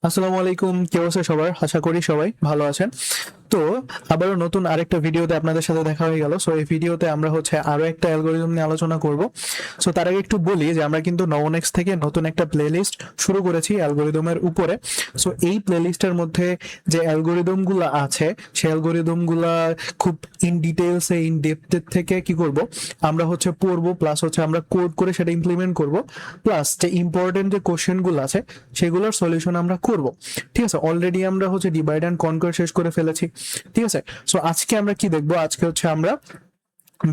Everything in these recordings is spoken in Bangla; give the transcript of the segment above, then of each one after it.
আসসালামু আলাইকুম, কি অবস্থা সবার? আশা করি সবাই ভালো আছেন। তো আবারও নতুন আরেকটা ভিডিওতে আপনাদের সাথে দেখা হয়ে গেল। সো এই ভিডিওতে আমরা আরো একটা অ্যালগোরিদম নিয়ে আলোচনা করব। সো তার আগে একটু বলি যে আমরা কিন্তু নওনেক্স থেকে নতুন একটা প্লেলিস্ট শুরু করেছি অ্যালগোরিদমের উপরে। সো এই প্লেলিস্টের মধ্যে যে অ্যালগোরিদম গুলো আছে সেই অ্যালগোরিদম গুলা খুব ইন ডিটেলসে ইন ডেপথের থেকে কি করব, আমরা পড়বো, প্লাস আমরা কোড করে সেটা ইমপ্লিমেন্ট করব, প্লাস যে ইম্পর্টেন্ট যে কোশ্চেন গুলো আছে সেগুলোর সলিউশন আমরা করব। ঠিক আছে, অলরেডি আমরা ডিভাইড অ্যান্ড কনকোয়ার শেষ করে ফেলেছি। ঠিক আছে, সো আজকে আমরা কি দেখবো? আজকে আমরা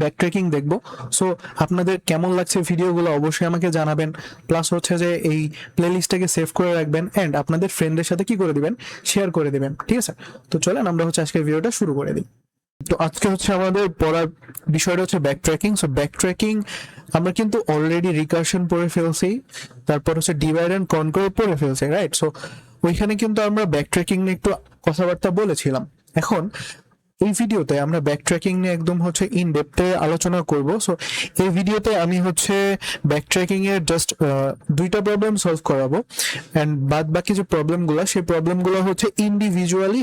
ব্যাকট্র্যাকিং দেখবো। সো আপনাদের কেমন লাগছে ভিডিওগুলো অবশ্যই আমাকে জানাবেন, প্লাস যে এই প্লেলিস্টটাকে সেভ করে রাখবেন এন্ড আপনাদের ফ্রেন্ডদের সাথে কি করে দিবেন, শেয়ার করে দিবেন। ঠিক আছে, তো চলেন আমরা আজকের ভিডিওটা শুরু করে দিই। তো আজকে আমাদের পড়ার বিষয়টা ব্যাকট্র্যাকিং। সো ব্যাকট্র্যাকিং আমরা কিন্তু অলরেডি রিকারশন পড়ে ফেলছি, তারপর ডিভাইড এন্ড কনকোয়ার পড়ে ফেলছি, রাইট? সো ওইখানে কিন্তু আমরা ব্যাকট্র্যাকিং নিয়ে একটু কথাবার্তা বলেছিলাম। এখন এই ভিডিওতে আমরা ব্যাকট্র্যাকিং নিয়ে একদম ইন ডেপথে আলোচনা করব। সো এই ভিডিওতে আমি ব্যাকট্র্যাকিং এর জাস্ট দুইটা প্রবলেম সলভ করাবো, এন্ড বাদ বাকি যে প্রবলেমগুলো সেই প্রবলেমগুলো ইন্ডিভিজুয়ালি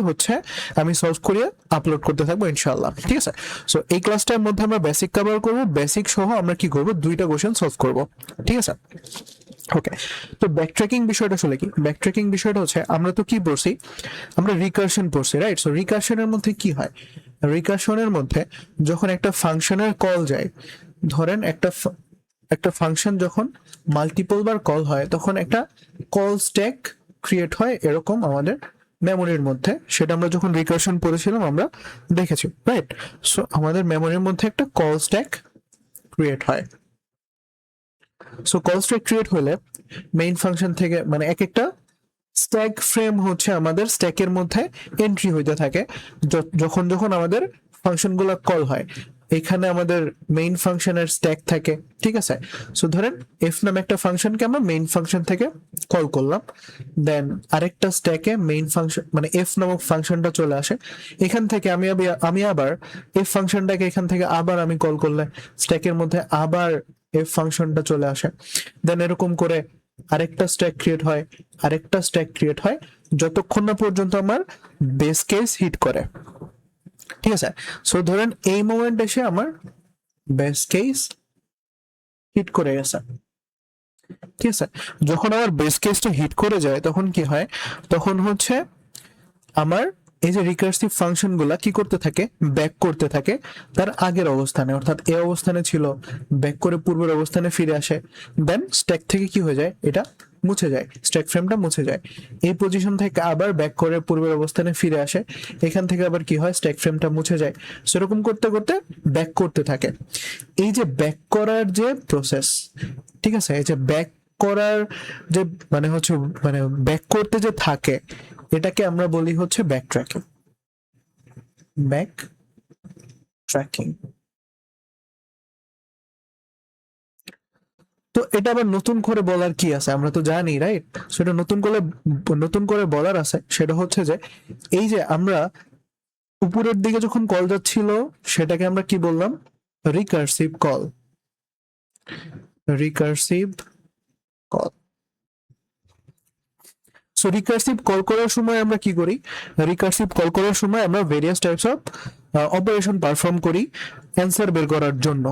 আমি সলভ করে আপলোড করতে থাকবো ইনশাআল্লাহ। ঠিক আছে, সো এই ক্লাসটার মধ্যে আমরা বেসিক কভার করব, বেসিক সহ আমরা কি করব, দুইটা কোশ্চেন সলভ করব। ঠিক আছে, ওকে। তো ব্যাকট্র্যাকিং বিষয়টা আসলে কি? ব্যাকট্র্যাকিং বিষয়টা আমরা তো কি পড়ছি, আমরা রিকারশন পড়ছি, রাইট? সো রিকারশনের মধ্যে কি হয়, রিকারশনের মধ্যে যখন একটা ফাংশনের কল যায়, ধরেন একটা ফাংশন যখন মাল্টিপল বার কল হয় তখন একটা কল স্ট্যাক ক্রিয়েট হয় এরকম আমাদের মেমোরির মধ্যে। সেটা আমরা যখন রিকারশন পড়েছিলাম আমরা দেখেছি, রাইট? সো আমাদের মেমোরির মধ্যে একটা কল স্ট্যাক ক্রিয়েট হয়। সো কল স্ট্যাক ক্রিয়েট হলে মেইন ফাংশন থেকে মানে এক একটা স্ট্যাক ফ্রেম আমাদের স্ট্যাকের মধ্যে এন্ট্রি হইতে থাকে যখন যখন আমাদের ফাংশনগুলো কল হয়। এখানে আমাদের মেইন ফাংশনের স্ট্যাক থাকে, ঠিক আছে? সো ধরেন এফ নামে একটা ফাংশনকে আমরা মেইন ফাংশন থেকে কল করলাম, দেন আরেকটা স্ট্যাকে মেইন ফাংশন মানে এফ নামক ফাংশনটা চলে আসে। এখান থেকে আমি আবার এফ ফাংশনটাকে এখান থেকে আবার আমি কল করলে স্ট্যাকের মধ্যে আবার এফ ফাংশনটা চলে আসে। দেন এরকম করে আরেকটা স্ট্যাক ক্রিয়েট হয়, আরেকটা স্ট্যাক ক্রিয়েট হয়, যতক্ষণ না পর্যন্ত আমার বেস কেস হিট করে। ঠিক আছে, সো ধরেন এই মোমেন্ট এসে আমার বেস কেস হিট করে গেছে। ঠিক আছে, যখন আমার বেস কেসটা হিট করে যায় তখন কি হয়, তখন আমার এই যে রিকার্সিভ ফাংশন গুলা কি করতে থাকে, ব্যাক করতে থাকে তার আগের অবস্থানে, অর্থাৎ এই অবস্থানে ছিল, ব্যাক করে পূর্বের অবস্থানে ফিরে আসে। দেন স্ট্যাক থেকে কি হয়ে যায়, এটা মুছে যায়, স্ট্যাক ফ্রেমটা মুছে যায়। এই পজিশন থেকে আবার ব্যাক করে পূর্বের অবস্থানে ফিরে আসে, এখান থেকে আবার কি হয়, স্ট্যাক ফ্রেমটা মুছে যায়। সেরকম করতে করতে ব্যাক করতে থাকে। এই যে ব্যাক করার যে প্রসেস, ঠিক আছে, এই যে ব্যাক করার যে মানে ব্যাক করতে যে থাকে, এটাকে আমরা বলি ব্যাক ট্র্যাকিং। Back tracking. তো এটা আবার নতুন করে বলার কি আছে, আমরা তো জানি, রাইট? সেটা নতুন করে বলার আছে, সেটা যে এই যে আমরা উপরের দিকে যখন কল যাচ্ছিল সেটাকে আমরা কি বললাম, recursive call. Recursive call. So recursive call করার সময় আমরা কি করি, রিকার্সিভ কল করার সময় আমরা various types of operation perform করি অ্যান্সার বের করার জন্য।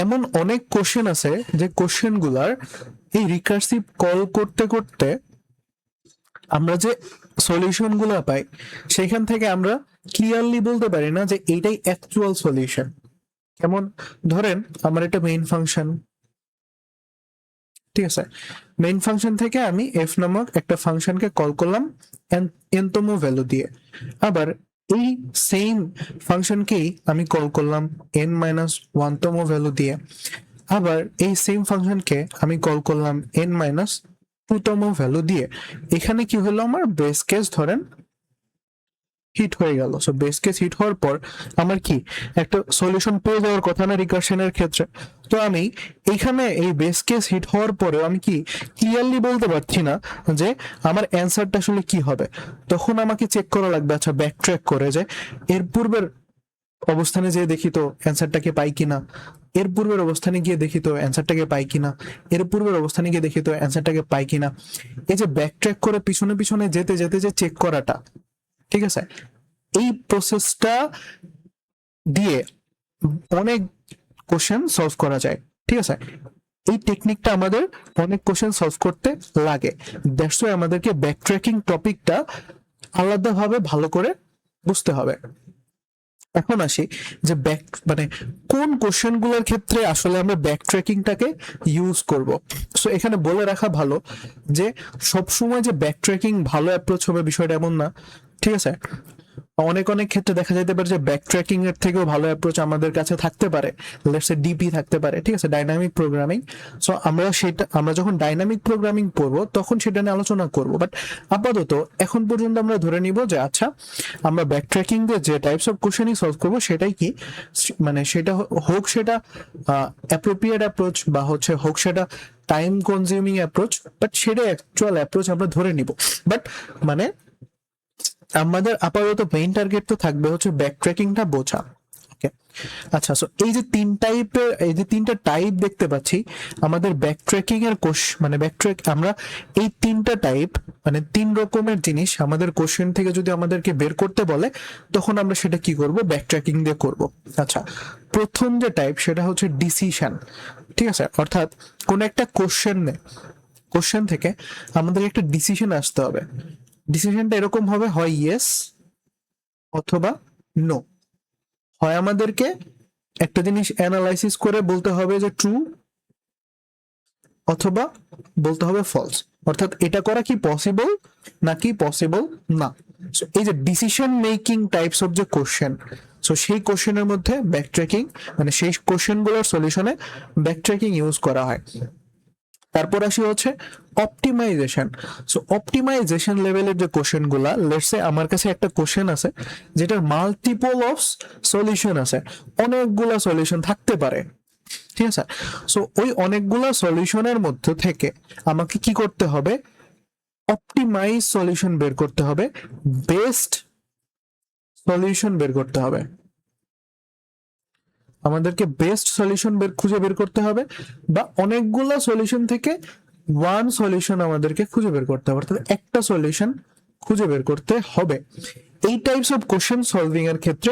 এমন অনেক কোশ্চেন আছে যে কোশ্চেন গুলার এই রিকার্সিভ কল করতে করতে আমরা যে সলিউশন গুলা পাই সেখান থেকে আমরা ক্লিয়ারলি বলতে পারি না যে এইটাই অ্যাকচুয়াল সলিউশন। যেমন ধরেন আমার একটা মেইন ফাংশন, ঠিক আছে, মেইন ফাংশন থেকে আমি এফ নামক একটা ফাংশনকে কল করলাম এনতম ভ্যালু দিয়ে, আবার এই সেম ফাংশনকেই আমি কল করলাম এন মাইনাস ওয়ানতম ভ্যালু দিয়ে, আবার এই সেম ফাংশনকে আমি কল করলাম এন মাইনাস টুতম ভ্যালু দিয়ে। এখানে কি হলো, আমার বেস কেস ধরেন হিট হয়ে গেল। সো বেস কেস হিট হওয়ার পর আমার কি একটা সলিউশন পেয়ে যাওয়ার কথা না রিকার্শনের ক্ষেত্রে? তো আমি এইখানে এই বেস কেস হিট হওয়ার পরে আমি কি ক্লিয়ারলি বলতে পারছি না যে আমার অ্যান্সারটা আসলে কি হবে। তখন আমাকে চেক করা লাগবে, আচ্ছা ব্যাক ট্র্যাক করে যে এর পূর্বের অবস্থানে যে দেখি তো অ্যান্সারটাকে পাই কিনা, এর পূর্বের অবস্থানে গিয়ে দেখি তো অ্যান্সারটাকে পাই কিনা, এর পূর্বের অবস্থানে গিয়ে দেখি তো অ্যান্সারটাকে পাই কিনা। এই যে ব্যাক ট্র্যাক করে পিছনে পিছনে যেতে যেতে যে চেক করাটা, ঠিক আছে, এই প্রসেসটা দিয়ে অনেক কোশ্চেন সলভ করা যায়। ঠিক আছে, এই টেকনিকটা আমাদের অনেক কোশ্চেন সলভ করতে লাগে। দ্যাটস ওয়াই আমাদেরকে ব্যাক ট্র্যাকিং টপিকটা আলাদাভাবে ভালো করে বুঝতে হবে। এখন আসি যে ব্যাক মানে কোন কোশ্চেন গুলোর ক্ষেত্রে আসলে আমরা ব্যাক ট্র্যাকিংটাকে ইউজ করব। সো এখানে বলে রাখা ভালো যে সবসময় যে ব্যাক ট্র্যাকিং ভালো অ্যাপ্রোচ হবে বিষয়টা এমন না। ঠিক আছে, অনেক অনেক ক্ষেত্রে দেখা যেতে পারে যে ব্যাক ট্র্যাকিং এর থেকেও ভালো অ্যাপ্রোচ আমাদের কাছে থাকতে পারে, লেটস সে ডিপি থাকতে পারে। ঠিক আছে, ডাইনামিক প্রোগ্রামিং। সো আমরা যখন ডাইনামিক প্রোগ্রামিং পড়বো তখন সেটা নিয়ে আলোচনা করব। বাট আপাতত এখন পর্যন্ত আমরা ধরে নিব যে আচ্ছা, আমরা ব্যাক ট্র্যাকিং দিয়ে যে টাইপস অফ কোশ্চেনই সলভ করবো সেটাই কি, মানে সেটা হোক সেটা অ্যাপ্রোপ্রিয়েট অ্যাপ্রোচ বা হোক সেটা টাইম কনজিউমিং অ্যাপ্রোচ, বাট সেটা অ্যাকচুয়াল অ্যাপ্রোচ আমরা ধরে নিব। বাট মানে আমাদের আপাতত মেইন টার্গেট তো থাকবে হচ্ছে ব্যাক ট্র্যাকিংটা বোঝা। ওকে, আচ্ছা, সো এই যে তিনটা টাইপ দেখতে পাচ্ছি আমাদের ব্যাক ট্র্যাকিং এর মানে ব্যাক ট্র্যাক, আমরা এই তিনটা টাইপ মানে তিন রকমের জিনিস আমাদের কোশ্চেন থেকে যদি আমাদেরকে বের করতে বলে তখন আমরা সেটা কি করব, ব্যাক ট্র্যাকিং দিয়ে করব। আচ্ছা, প্রথম যে টাইপ সেটা হচ্ছে ডিসিশন। ঠিক আছে, অর্থাৎ কোন একটা কোশ্চেন থেকে আমাদের একটা ডিসিশন আসতে হবে। ডিসিশনটা এরকম হবে, হয় ইয়েস অথবা নো। হয় আমাদেরকে একটা জিনিস অ্যানালাইসিস করে বলতে হবে যে ট্রু, অথবা বলতে হবে ফলস। অর্থাৎ এটা করা কি পসিবল নাকি পসিবল না। এই যে ডিসিশন মেকিং টাইপস অফ যে কোশ্চেন, সো সেই কোশ্চেনের মধ্যে ব্যাক ট্র্যাকিং মানে সেই কোশ্চেন গুলোর সলিউশনে ব্যাক ট্র্যাকিং ইউজ করা হয়। তারপর আসি হচ্ছে অপটিমাইজেশন। সো অপটিমাইজেশন লেভেলের যে কোশ্চেন গুলা, লেটস সে আমার কাছে একটা কোশ্চেন আছে যেটার মাল্টিপল অফ সলিউশন আছে, অনেকগুলা সলিউশন থাকতে পারে। ঠিক আছে, সো ওই অনেকগুলা সলিউশনের মধ্যে থেকে আমাকে কি করতে হবে, অপটিমাইজ সলিউশন বের করতে হবে, বেস্ট সলিউশন বের করতে হবে। আমাদেরকে বেস্ট সলিউশন খুঁজে বের করতে হবে, বা অনেকগুলা সলিউশন থেকে ওয়ান সলিউশন আমাদেরকে খুঁজে বের করতে হবে, অর্থাৎ একটা সলিউশন খুঁজে বের করতে হবে। এই টাইপস অফ কোশ্চেন সলভিং এর ক্ষেত্রে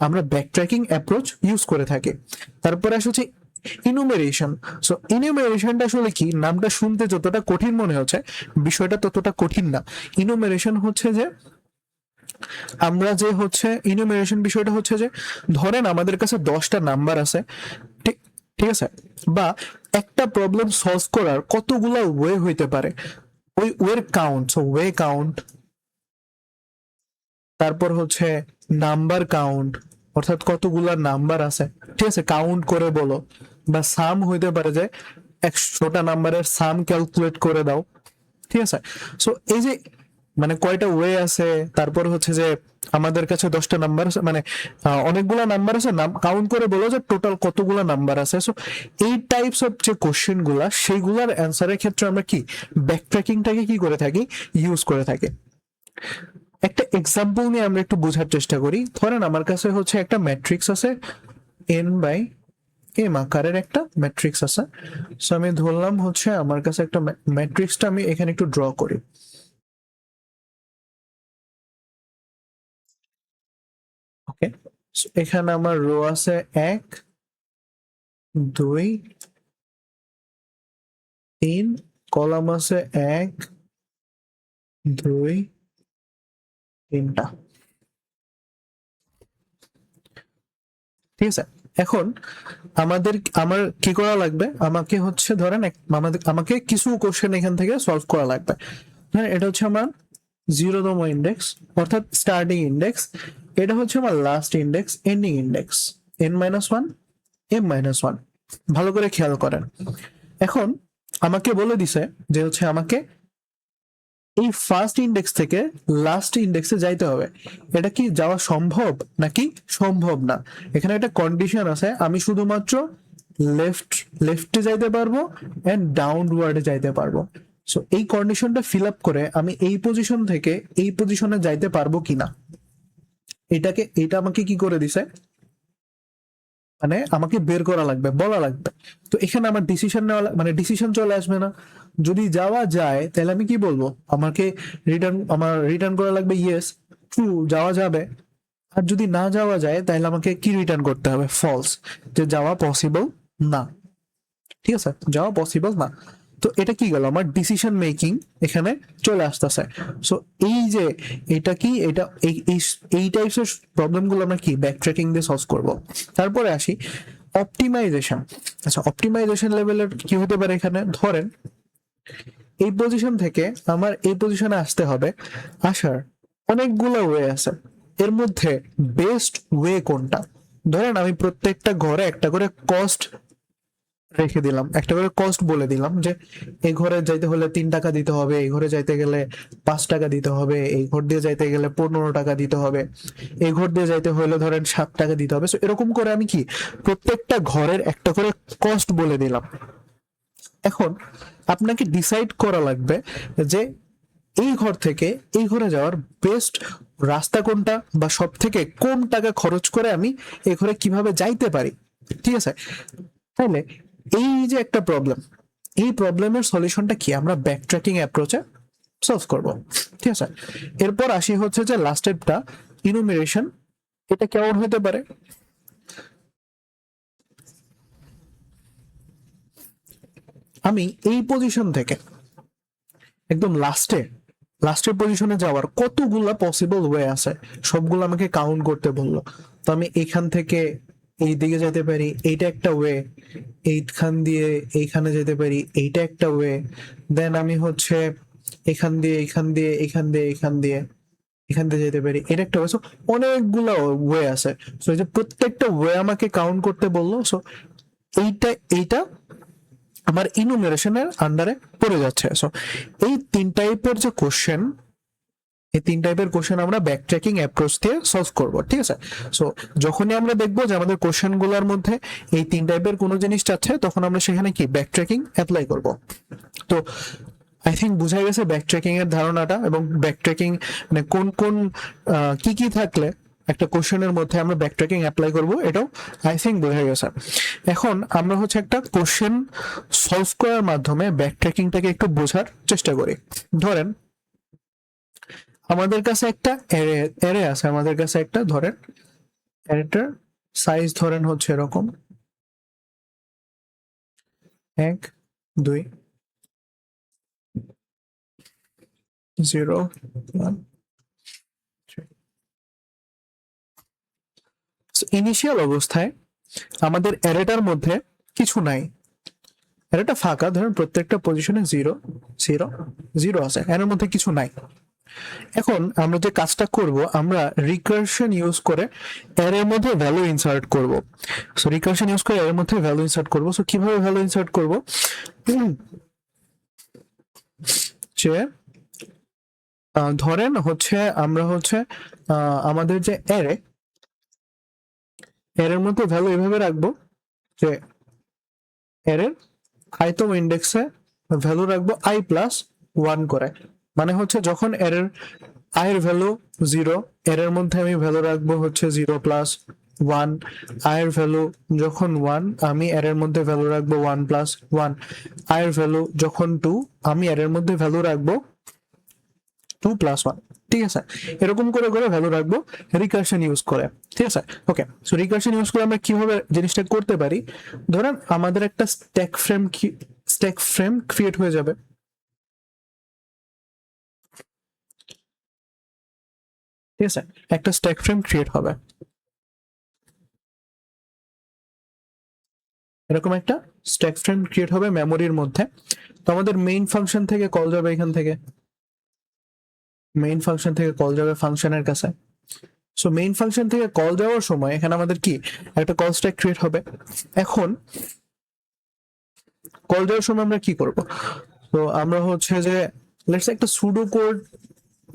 আমরা ব্যাক ট্র্যাকিং অ্যাপ্রোচ ইউজ করে থাকি। তারপরে আসছে ইনুমেরেশন। সো ইনুমেরেশনটা আসলে কি, নামটা শুনতে যতটা কঠিন মনে হচ্ছে বিষয়টা ততটা কঠিন না। ইনুমেরেশন হচ্ছে যে আমরা যে ইনুমেরেশন বিষয়টা হচ্ছে যে ধরেন আমাদের কাছে 10টা নাম্বার আছে, ঠিক ঠিক আছে, বা একটা প্রবলেম সলভ করার কতগুলা ওয়ে হইতে পারে, ওই ওয়ের কাউন্ট, সো ওয়ে কাউন্ট। তারপর হচ্ছে নাম্বার কাউন্ট, অর্থাৎ কতগুলা নাম্বার আছে, ঠিক আছে, কাউন্ট করে বলো। বা সাম হইতে পারে যে 100টা নাম্বারের সাম ক্যালকুলেট করে দাও। ঠিক আছে, সো এই যে মানে কয়টা ওয়ে আছে, তারপর হচ্ছে যে আমাদের কাছে 10টা নাম্বার আছে, মানে অনেকগুলা নাম্বার আছে, নাম কাউন্ট করে বলো যে টোটাল কতগুলা নাম্বার আছে। সো এই টাইপস অফ যে কোশ্চেন গুলা, সেইগুলার অ্যান্সারের ক্ষেত্রে আমরা কি ব্যাক ট্র্যাকিংটাকে কি করে থাকি, ইউজ করে থাকি। একটা এক্সাম্পল নিয়ে আমরা একটু বোঝার চেষ্টা করি। ধরেন আমার কাছে একটা ম্যাট্রিক্স আছে, n/m আকারের একটা ম্যাট্রিক্স আছে। সো আমি ধরলাম আমার কাছে একটা ম্যাট্রিক্সটা আমি এখানে একটু ড্র করি। ওকে, এখানে আমার রো আছে 1 2 3, কলাম আছে 1 2 3টা। ঠিক আছে, এখন আমার কি করা লাগবে, আমাকে ধরেন আমাকে কিছু কোশ্চেন এখান থেকে সলভ করা লাগবে। হ্যাঁ, এটা আমার 0তম ইন্ডেক্স, অর্থাৎ স্টার্টিং ইন্ডেক্স। এটা আমার last index, ending index, n-1 m-1। ভালো করে খেয়াল করেন। এখন আমাকে বলে দিছে যে আমাকে এই ফার্স্ট ইন্ডেক্স থেকে লাস্ট ইন্ডেক্সে যাইতে হবে। এটা কি যাওয়া সম্ভব নাকি সম্ভব না? এখানে একটা কন্ডিশন আছে, আমি শুধুমাত্র লেফটে যাইতে পারবো এন্ড ডাউনওয়ার্ডে যাইতে পারবো। সো এই কন্ডিশনটা ফিল আপ করে আমি এই পজিশন থেকে এই পজিশনে যাইতে পারবো কিনা, এটা আমাকে কি করে দিছে, মানে আমাকে বের করা লাগবে, বলা লাগবে। তো এখানে আমার ডিসিশন নেওয়া মানে ডিসিশন চলে আসবে না। যদি যাওয়া যায় তাহলে আমি কি বলবো, আমাকে রিটার্ন করা লাগবে ইয়েস, ট্রু, যাওয়া যাবে। আর যদি না যাওয়া যায় তাহলে আমাকে কি রিটার্ন করতে হবে, ফলস, যে যাওয়া পসিবল না। ঠিক আছে, যাওয়া পসিবল না। তো এটা কি গেল, আমার ডিসিশন মেকিং এখানে চলে আসতেছে। সো এই যে এটা কি, এটা এই টাইপসের প্রবলেম গুলো আমরা কি ব্যাক ট্র্যাকিং দিয়ে সলভ করব। তারপরে আসি অপটিমাইজেশন। আচ্ছা, অপটিমাইজেশন লেভেলের কি হতে পারে, এখানে ধরেন এই পজিশন থেকে আমার এই পজিশনে আসতে হবে, আসার অনেকগুলো ওয়ে আছে, এর মধ্যে বেস্ট ওয়ে কোনটা। ধরেন আমি প্রত্যেকটা ঘরে একটা করে কস্ট রেখে দিলাম, একটা করে কস্ট বলে দিলাম যে এই ঘরে যাইতে হলে 3 টাকা দিতে হবে, এই ঘরে যাইতে গেলে 5 টাকা দিতে হবে, এই ঘর দিয়ে যাইতে গেলে 15 টাকা দিতে হবে, এই ঘর দিয়ে যাইতে হলে ধরেন 7 টাকা দিতে হবে। এরকম করে আমি কি প্রত্যেকটা ঘরের একটা করে কস্ট বলে দিলাম। এখন আপনাকে ডিসাইড করা লাগবে যে এই ঘর থেকে এই ঘরে যাওয়ার বেস্ট রাস্তা কোনটা, বা সব থেকে কম টাকা খরচ করে আমি এই ঘরে কিভাবে যাইতে পারি। ঠিক আছে, তাহলে এই যে একটা প্রবলেম, এই প্রবলেমের সলিউশনটা কি আমরা ব্যাক ট্র্যাকিং অ্যাপ্রোচে সলভ করব। ঠিক আছে, এরপর আসি হচ্ছে যে লাস্ট স্টেপটা, ইনুমিরেশন। এটা কেমন হতে পারে, আমি এই পজিশন থেকে একদম লাস্টের পজিশনে যাওয়ার কতগুলা পসিবল ওয়ে আছে, সবগুলো আমাকে কাউন্ট করতে বললো। তো আমি এখান থেকে এই দিকে যেতে পারি, এইটা একটা ওয়ে, এইখান দিয়ে এইখানে যেতে পারি, এইটা একটা ওয়ে। দেন আমি হচ্ছে এখান দিয়ে এখান দিয়ে এখান দিয়ে এখান দিয়ে এখান দিয়ে যেতে পারি, এটা একটা ওয়ে। সো অনেকগুলো ওয়ে আছে। সো এই যে প্রত্যেকটা ওয়ে আমাকে কাউন্ট করতে বললো। সো এইটা এইটা আমার ইনুমেরেশনের আন্ডারে পড়ে যাচ্ছে। সো এই 3 টাইপের যে কোশ্চেন, এই 3 টাইপের কোশ্চেন আমরা ব্যাক ট্র্যাকিং অ্যাপ্রোচ দিয়ে সলভ করব। ঠিক আছে, সো যখনই আমরা দেখবো যে আমাদের কোশ্চেন গুলোর মধ্যে এই 3 টাইপের কোনো জিনিস আছে, তখন আমরা সেখানে কি ব্যাক ট্র্যাকিং অ্যাপ্লাই করব। তো আই থিঙ্ক বুঝা গেছে ব্যাক ট্র্যাকিং এর ধারণাটা, এবং ব্যাক ট্র্যাকিং মানে কোন কোন কি কি থাকলে একটা কোশ্চেনের মধ্যে আমরা ব্যাক ট্র্যাকিং অ্যাপ্লাই করব, এটাও আই থিঙ্ক বোঝা গেছে। এখন আমরা হচ্ছে একটা কোশ্চেন সলভ করার মাধ্যমে ব্যাক ট্র্যাকিংটাকে একটু বোঝার চেষ্টা করি। ধরেন আমাদের কাছে একটা অ্যারে আছে, আমাদের কাছে একটা ধরেন অ্যারেটার সাইজ ধরেন হচ্ছে এরকম 1 2 0 1 3। ইনিশিয়াল অবস্থায় আমাদের অ্যারেটার মধ্যে কিছু নাই, অ্যারেটা ফাঁকা, ধরেন প্রত্যেকটা পজিশনে 0 0 0 আছে, এর মধ্যে কিছু নাই। এখন আমরা যে কাজটা করব, আমরা রিকারশন ইউজ করে অ্যারের মধ্যে ভ্যালু ইনসার্ট করব। সো রিকারশন ইউজ করে এর মধ্যে ভ্যালু ইনসার্ট করব। সো কিভাবে ভ্যালু ইনসার্ট করব, যে ধরেন হচ্ছে আমরা হচ্ছে আমাদের যে অ্যারে, এর মধ্যে ভ্যালু এভাবে রাখবো যে এর আইতম ইন্ডেক্সে ভ্যালু রাখবো i+1 করে। মানে হচ্ছে যখন এর এর ভ্যালু 0, এর মধ্যে আমি ভ্যালু রাখবো হচ্ছে 0+1। এর ভ্যালু যখন 1, আমি এর মধ্যে ভ্যালু রাখবো 1+1। এর ভ্যালু যখন 2, আমি এর মধ্যে ভ্যালু রাখবো 2+1। ঠিক আছে, এরকম করে করে ভ্যালু রাখবো রিকারশন ইউজ করে। ঠিক আছে, ওকে। সো রিকারশন ইউজ করে আমরা কিভাবে জিনিসটা করতে পারি, ধরেন আমাদের একটা স্ট্যাক ফ্রেম ক্রিয়েট হয়ে যাবে। ঠিক আছে, একটা স্ট্যাক ফ্রেম ক্রিয়েট হবে, এরকম একটা স্ট্যাক ফ্রেম ক্রিয়েট হবে মেমোরির মধ্যে। তো আমাদের মেইন ফাংশন থেকে কল যাবে, এখান থেকে মেইন ফাংশন থেকে কল যাবে ফাংশনের কাছে। সো মেইন ফাংশন থেকে কল যাওয়ার সময় এখানে আমাদের কি একটা কল স্ট্যাক ক্রিয়েট হবে। এখন কল যাওয়ার সময় আমরা কি করব, তো আমরা হচ্ছে যে লেটস একটা সুডো কোড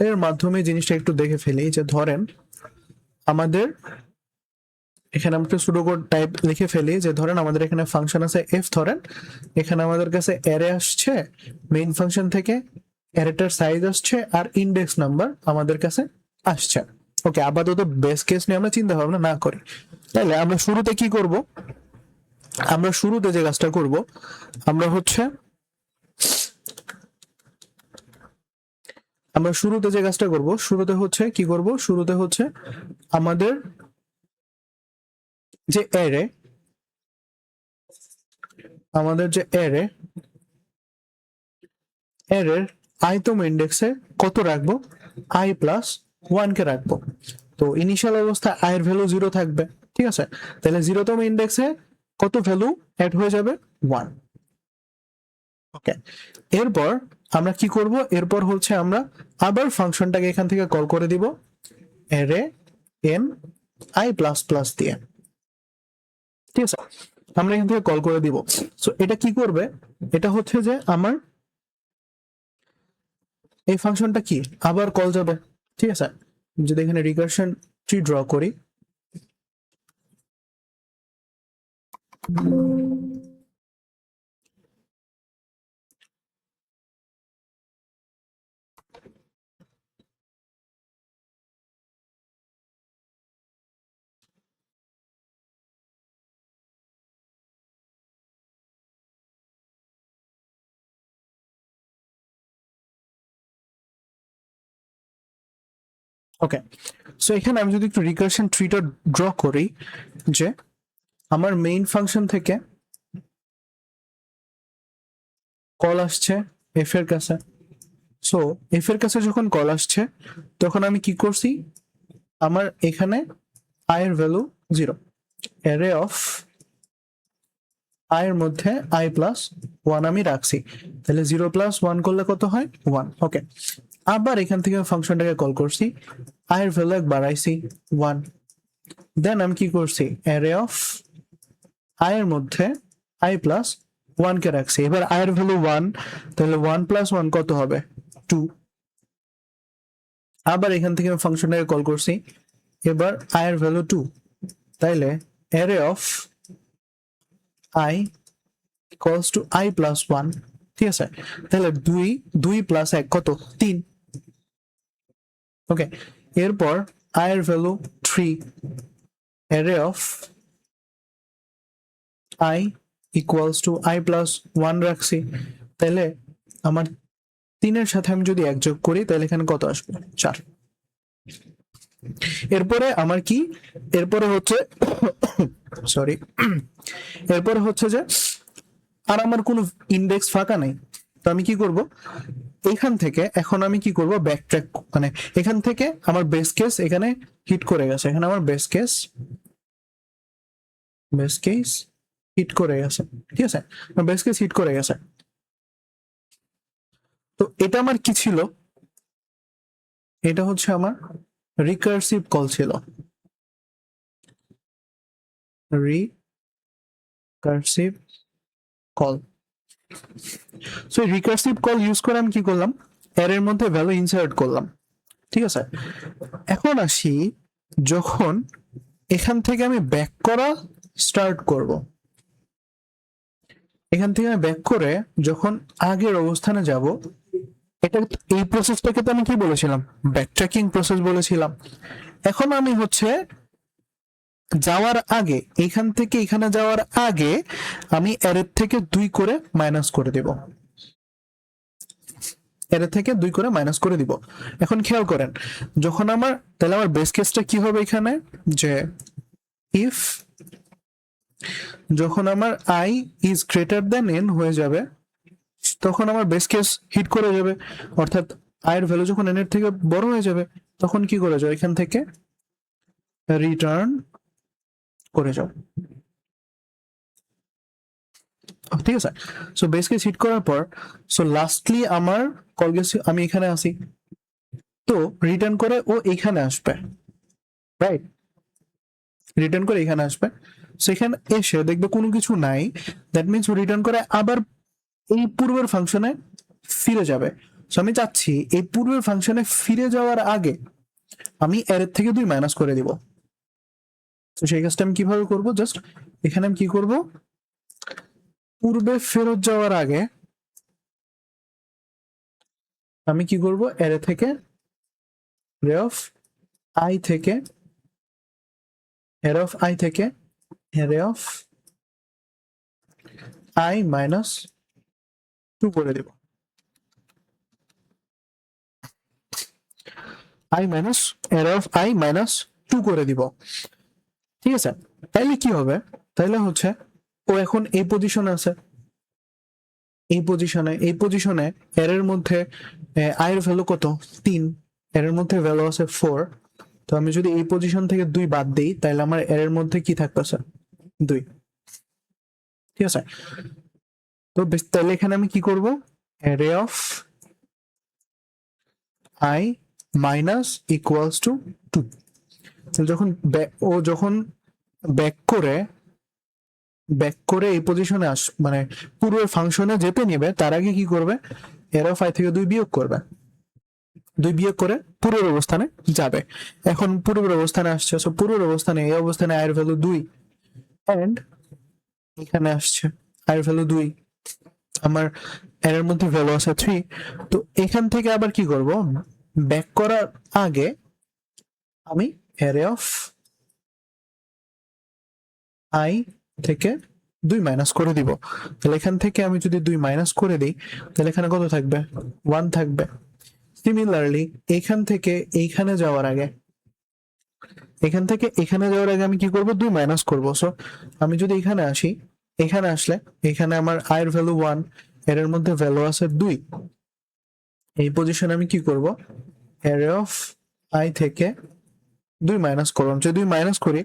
এর মাধ্যমে জিনিসটা একটু দেখে ফেলি। যে ধরেন আমাদের এখানে আমরা সুডো কোড টাইপ লিখে ফেলি, যে ধরেন আমাদের এখানে ফাংশন আছে এফ, ধরেন এখানে আমাদের কাছে অ্যারে আসছে মেইন ফাংশন থেকে, অ্যারেটার সাইজ আসছে আর ইন্ডেক্স নাম্বার আমাদের কাছে আসছে। ওকে, আপাতত বেস কেস নিয়ে আমরা চিন্তা ভাবনা না করি। তাহলে আমরা শুরুতে কি করব, আমরা শুরুতে যে কাজটা করব, আমরা হচ্ছে আমরা শুরুতে যে কাজটা করব, শুরুতে হচ্ছে কি করব, শুরুতে হচ্ছে আমাদের যে অ্যারে, আমাদের যে অ্যারে, অ্যারের আইতম ইন্ডেক্সে কত রাখবো, আই প্লাস 1 কে রাখবো। তো ইনিশিয়াল অবস্থায় আই এর ভ্যালু 0 থাকবে, ঠিক আছে। তাহলে 0তম ইন্ডেক্সে কত ভ্যালু অ্যাড হয়ে যাবে, 1। ওকে, এরপর আমরা কি করব, এরপর হচ্ছে আমরা আবার ফাংশনটাকে এখান থেকে কল করে দিব array N I plus plus দিয়ে, ঠিক আছে। আমরা এখান থেকে কল করে দিব। সো এটা কি করবে, এটা হচ্ছে যে আমার এই ফাংশনটা কি আবার কল যাবে, ঠিক আছে। যদি এখানে রিকারশন ট্রি ড্র করি, ওকে। সো এখানে আমি যদি একটু রিকারশন ট্রিটা ড্র করি, যে আমার মেইন ফাংশন থেকে কল আসছে এফ এর কাছে। সো এফ এর কাছে যখন কল আসছে, তখন আমি কি করছি, আমার এখানে আই এর ভ্যালু 0, অ্যারে অফ আই এর মধ্যে আই প্লাস 1 আমি রাখছি। তাহলে 0 প্লাস 1 করলে কত হয়, 1। ওকে, আবার এখান থেকে ফাংশনটাকে কল করছি, আই এর ভ্যালু এক বাড়াইছি 1। দেন আমি কি করছি, অ্যারে অফ আই এর মধ্যে আই প্লাস 1 কে রাখছি। এবার আই এর ভ্যালু 1, তাহলে 1 প্লাস 1 কত হবে, 2। আবার এখান থেকে ফাংশনটাকে কল করছি, এবার আই এর ভ্যালু 2, তাইলে array of I equals to I plus 1, ঠিক আছে। তাহলে 2 প্লাস 1 কত, 3। ওকে, এরপর আই এর value 3, array of I equals to I plus 1 রাখছি। তাহলে আমার 3 সাথে আমি যদি 1 যোগ করি, তাহলে এখানে কত আসবে, 4। এরপরে আমার কি, এরপরে হচ্ছে সরি, এরপরে হচ্ছে যে আর আমার কোনো ইন্ডেক্স ফাঁকা নেই। তো আমি কি করব, এখান থেকে এখন আমি কি করব, ব্যাক ট্র্যাক, মানে এখান থেকে আমার বেস কেস এখানে হিট করে গেছে, এখানে আমার বেস কেস হিট করে গেছে, ঠিক আছে। বেস কেস হিট করে গেছে। তো এটা আমার কি ছিল, এটা হচ্ছে আমার রিকার্সিভ কল ছিল, recursive call. So recursive call use করে আমি কি করলাম, অ্যারের মধ্যে ভ্যালু ইনসার্ট করলাম, ঠিক আছে। এখন আসি, যখন এখান থেকে আমি ব্যাক করা স্টার্ট করব, এখান থেকে আমি ব্যাক করে যখন আগের অবস্থানে যাব, এটা, এই প্রসেসটাকে তো আমি কি বলেছিলাম, ব্যাকট্র্যাকিং প্রসেস বলেছিলাম। এখন আমি হচ্ছে যাওয়ার আগে, এখান থেকে এখানে যাওয়ার আগে আমি অ্যারের থেকে 2 করে মাইনাস করে দেব, অ্যারে থেকে 2 করে মাইনাস করে দিব। এখন খেয়াল করেন, যখন আমার, তাহলে আমার বেস কেসটা কি হবে এখানে, যে ইফ যখন আমার I is greater than n হয়ে যাবে, তখন আমার বেস কেস হিট করে যাবে। অর্থাৎ আই এর ভ্যালু যখন এন এর থেকে বড় হয়ে যাবে, তখন কি করে যাও, এখান থেকে রিটার্ন করে যাও, ঠিক আছে। সো বেস কেস হিট করার পর, সো লাস্টলি আমার কল গেছে, আমি এখানে আসি, তো রিটার্ন করে ও এখানে আসবে, রাইট, রিটার্ন করে এখানে আসবে। সেখানে এসে দেখবে কোনো কিছু নাই, দ্যাট মিনস ও রিটার্ন করে আবার এই পূর্বের ফাংশনে ফিরে যাবে। সো আমি চাচ্ছি এই পূর্বের ফাংশনে ফিরে যাওয়ার আগে আমি অ্যারের থেকে 2 মাইনাস করে দিব। তো সেই কাজটা আমি কিভাবে করব, জাস্ট এখানে আমি কি করব, পূর্বে ফেরত যাওয়ার আগে আমি কি করব, অ্যারে থেকে রে অফ আই থেকে অ্যারে অফ আই থেকে অ্যারে অফ আই মাইনাস 2 করে দেব, I minus array of I minus 2 করে দিব। ঠিক আছে, তাইলে কি হবে, তাইলে হচ্ছে ও এখন এই পজিশনে আছে, এই পজিশনে এর মধ্যে আই এর ভ্যালু কত 3, এর মধ্যে ভ্যালু আছে 4। তো আমি যদি এই পজিশন থেকে 2 বাদ দিই তাহলে আমার এর মধ্যে কি থাকতেছে 2। ঠিক আছে, তো তাহলে এখানে আমি কি করব, array of I minus equals to 2। যখন ও যখন ব্যাক করে এই পজিশনে মানে পূর্বের ফাংশনে যেতে নেবে তার আগে কি করবে, অ্যারে অফ আই থেকে 2 বিয়োগ করবে, 2 বিয়োগ করে পূর্বের অবস্থানে যাবে। এখন পূর্বের অবস্থানে আসছে, সো পূর্বের অবস্থানে এই অবস্থানে আই এর ভ্যালু 2 এন্ড এখানে আসছে আই এর ভ্যালু 2, আমার এর মধ্যে ভ্যালু আছে 3। তো এখান থেকে আবার কি করব, ব্যাক করার আগে আমি অ্যারে অফ আই থেকে 2 মাইনাস করে দিব। তাহলে এখান থেকে আমি যদি 2 মাইনাস করে দিই তাহলে এখানে কত থাকবে, 1 থাকবে। সিমিলারলি এখান থেকে এইখানে যাওয়ার আগে আমি কি করব, 2 মাইনাস করব। সো আমি যদি এখানে আসি, এখানে আসলে এখানে আমার আই এর ভ্যালু 1, এর মধ্যে ভ্যালু আছে 2। এই পজিশনে আমি কি করব, অ্যারে অফ আই থেকে 2 মাইনাস করলাম। যদি 2 মাইনাস করি